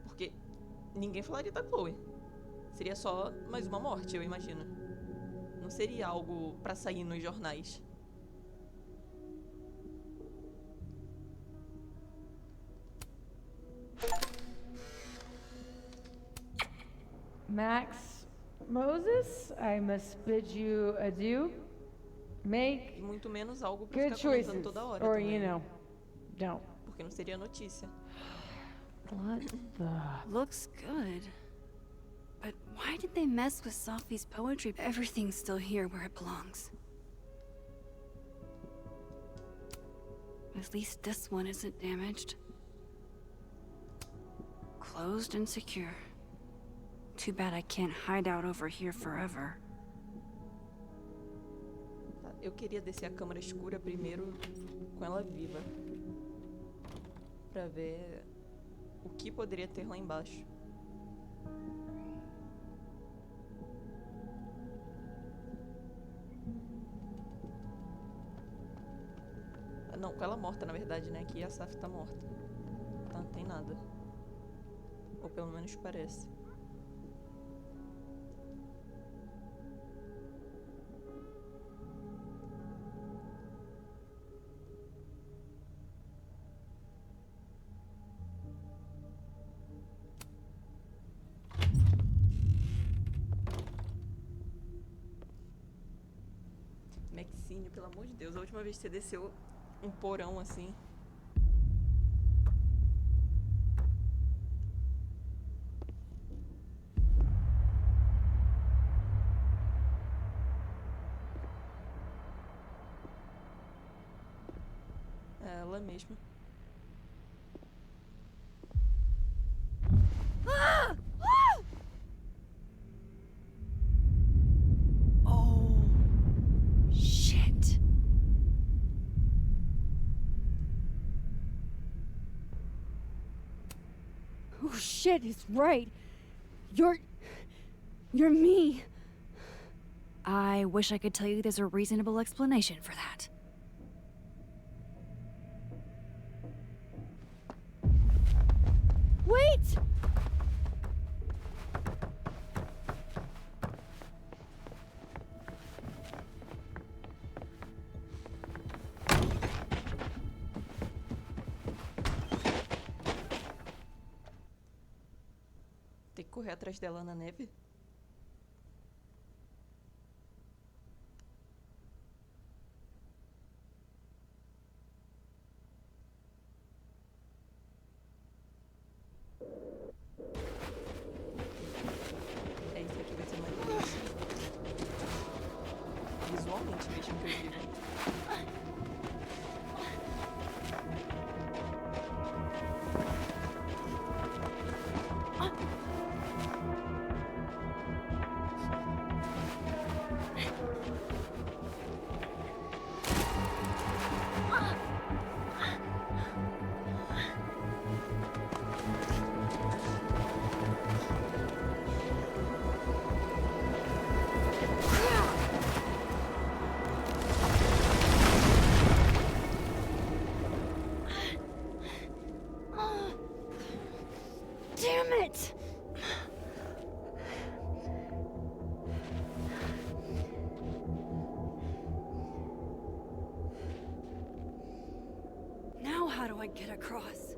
Porque ninguém falaria da Chloe. Seria só mais uma morte, eu imagino. Não seria algo pra sair nos jornais. Max Moses, I must bid you adieu. Make E muito menos algo pra good ficar comentando choices, toda hora or também. you know, don't. Porque não seria notícia. What the? Looks good. But why did they mess with Sophie's poetry? Everything's still here where it belongs. At least this one isn't damaged. Closed and secure. Too bad I can't hide out over here forever. Eu queria descer a câmara escura primeiro com ela viva. Pra ver o que poderia ter lá embaixo. Não, com ela morta, na verdade, né? Aqui a Saf tá morta. Então não tem nada. Ou pelo menos parece. Maxine, pelo amor de Deus, a última vez que você desceu um porão assim. É ela mesma. Ah! Ah! Oh, shit. Oh shit, it's right. You're me. I wish I could tell you there's a reasonable explanation for that. Wait! Tem que correr atrás dela na neve. É, isso aqui vai ser mais difícil. Visualmente mesmo que eu digo. Damn it! Now how do I get across?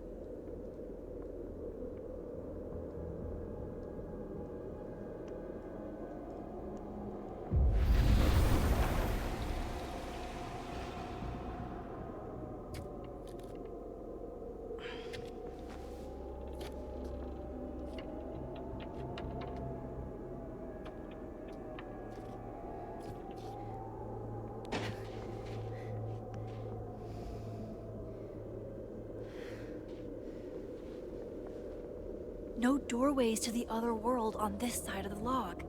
No doorways to the other world on this side of the log.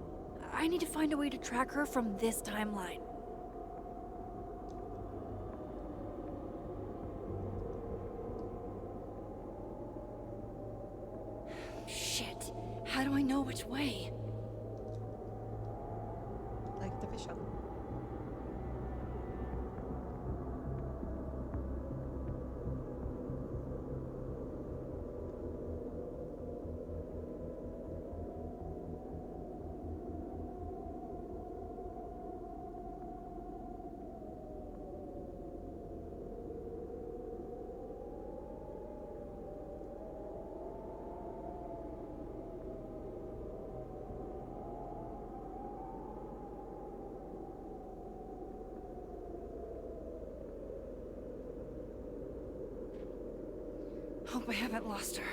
I need to find a way to track her from this timeline. Shit. How do I know which way? Aqui tá fechado. Hope I haven't lost her.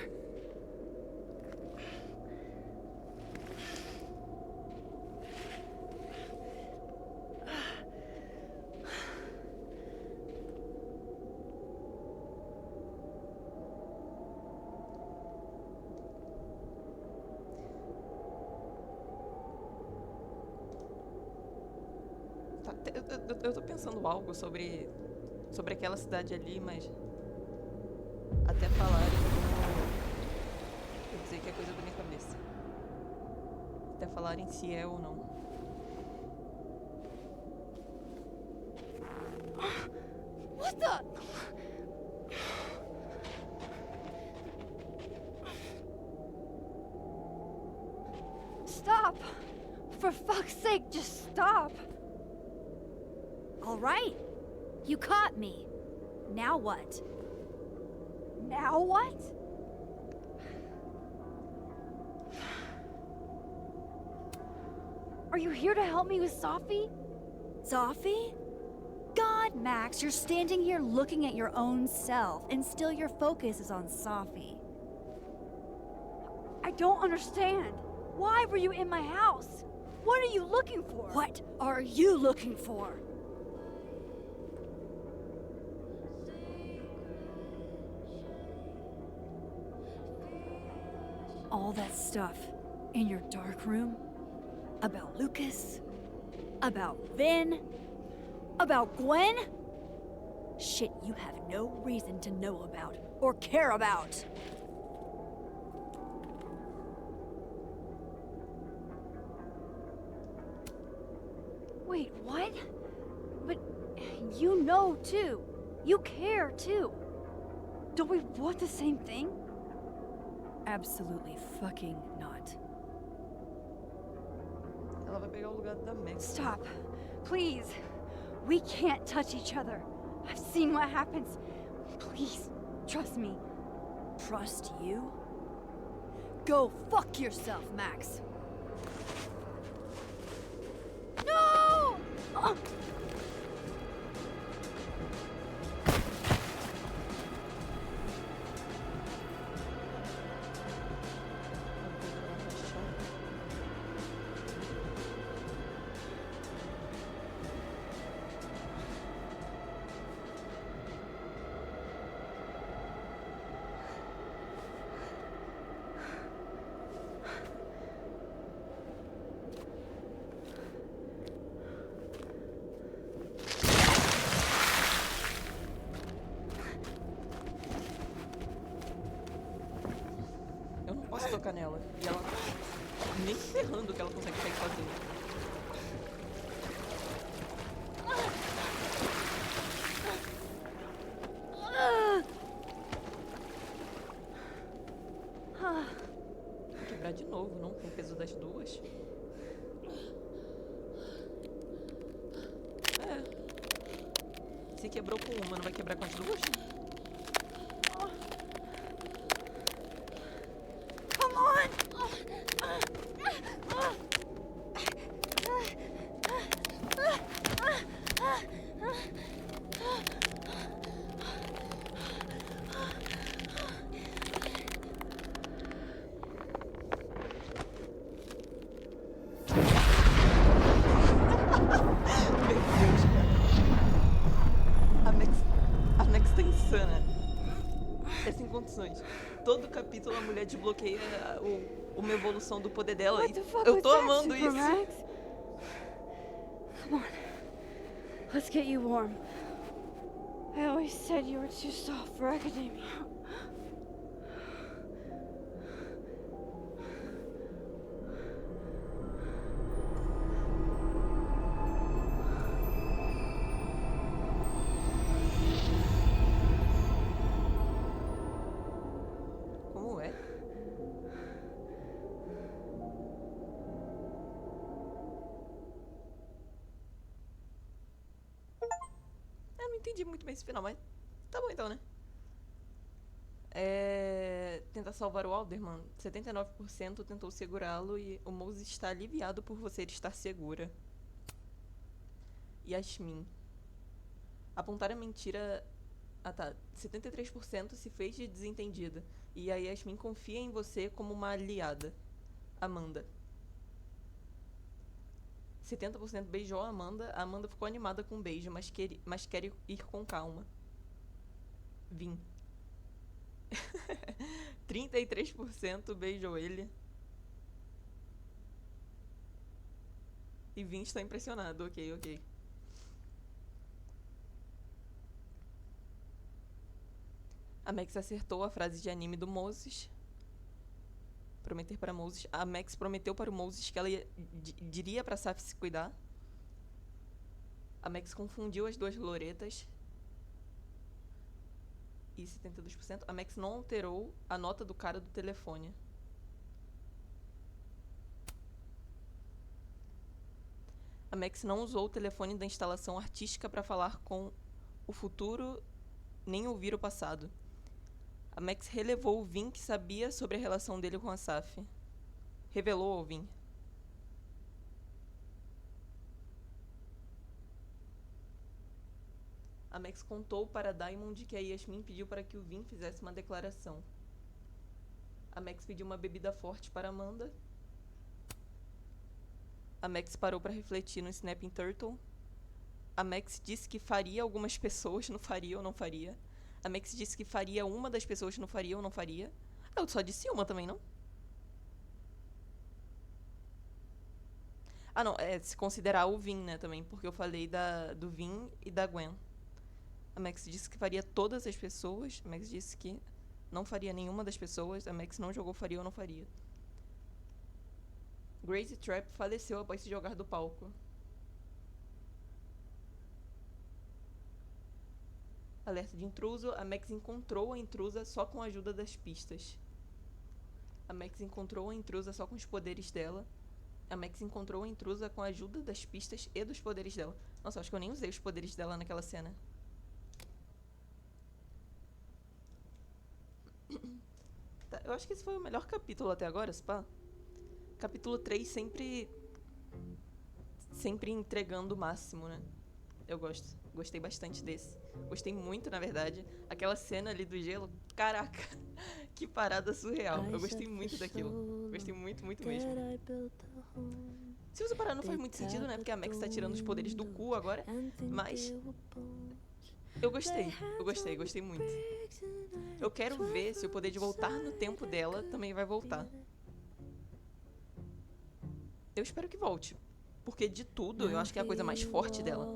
Tá, eu tô pensando algo sobre aquela cidade ali, mas até falarem eu dizer que é coisa da minha cabeça. Até falarem se é ou não. What the? Stop! For fuck's sake, just stop! All right. You caught me. Now what? Now what? Are you here to help me with Sophie? Sophie? God, Max, you're standing here looking at your own self, and still your focus is on Sophie. I don't understand. Why were you in my house? What are you looking for? What are you looking for? All that stuff in your dark room? About Lucas? About Vin? About Gwen? Shit you have no reason to know about or care about. Wait, what? But you know too. You care too. Don't we want the same thing? Absolutely fucking not. Ela vai pegar o lugar da Meg. Stop. Please. We can't touch each other. I've seen what happens. Please, trust me. Trust you? Go fuck yourself, Max. No! Posso tocar nela. E ela nem ferrando que ela consegue sair sozinha. Vou quebrar de novo, não? Com o peso das duas. É. Se quebrou com uma, não vai quebrar com as duas? Todo capítulo a mulher desbloqueia uma evolução do poder dela. E eu tô amando isso. Max? Come on. Let's get you warm. I always said you were too soft for academia. Entendi muito bem esse final, mas tá bom então, né? Tentar salvar o Alderman. 79% tentou segurá-lo e o Mose está aliviado por você estar segura. Yasmin. Apontar a mentira Ah, tá. 73% se fez de desentendida. E a Yasmin confia em você como uma aliada. Amanda. 70% beijou a Amanda. A Amanda ficou animada com o beijo, mas quer ir com calma. Vim. 33% beijou ele. E Vim está impressionado. Ok. A Max acertou a frase de anime do Moses. Prometer para Moses. A Max prometeu para o Moses que ela diria para Saf se cuidar. A Max confundiu as duas loretas. E 72%. A Max não alterou a nota do cara do telefone. A Max não usou o telefone da instalação artística para falar com o futuro nem ouvir o passado. A Max relevou o Vin que sabia sobre a relação dele com a Saf. Revelou ao Vin. A Max contou para Diamond que a Yasmin pediu para que o Vin fizesse uma declaração. A Max pediu uma bebida forte para Amanda. A Max parou para refletir no Snapping Turtle. A Max disse que faria algumas pessoas, não faria ou não faria. A Max disse que faria uma das pessoas, não faria ou não faria. Eu só disse uma também, não? Ah, não, se considerar o Vin, né, também, porque eu falei do Vin e da Gwen. A Max disse que faria todas as pessoas. A Max disse que não faria nenhuma das pessoas. A Max não jogou faria ou não faria. Gracie Trapp faleceu após se jogar do palco. Alerta de intruso. A Max encontrou a intrusa só com a ajuda das pistas. A Max encontrou a intrusa só com os poderes dela. A Max encontrou a intrusa com a ajuda das pistas e dos poderes dela. Nossa, acho que eu nem usei os poderes dela naquela cena. Tá, eu acho que esse foi o melhor capítulo até agora, Spa. Capítulo 3 sempre entregando o máximo, né? Eu gostei bastante desse. Gostei muito, na verdade. Aquela cena ali do gelo, caraca, que parada surreal. Eu gostei muito daquilo. Gostei muito, muito mesmo. Se você parar, não faz muito sentido, né? Porque a Max tá tirando os poderes do cu agora. Mas eu gostei muito. Eu quero ver se o poder de voltar no tempo dela também vai voltar. Eu espero que volte. Porque de tudo, eu acho que é a coisa mais forte dela.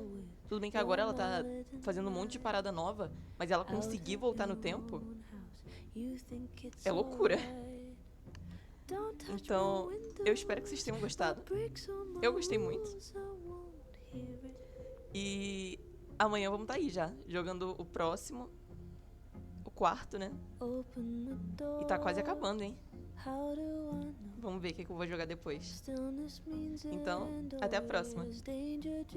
Tudo bem que agora ela tá fazendo um monte de parada nova, mas ela conseguir voltar no tempo é loucura. Então, eu espero que vocês tenham gostado. Eu gostei muito. E amanhã vamos estar aí já, jogando o próximo, o quarto, né? E tá quase acabando, hein? Vamos ver o que eu vou jogar depois. Então, até a próxima.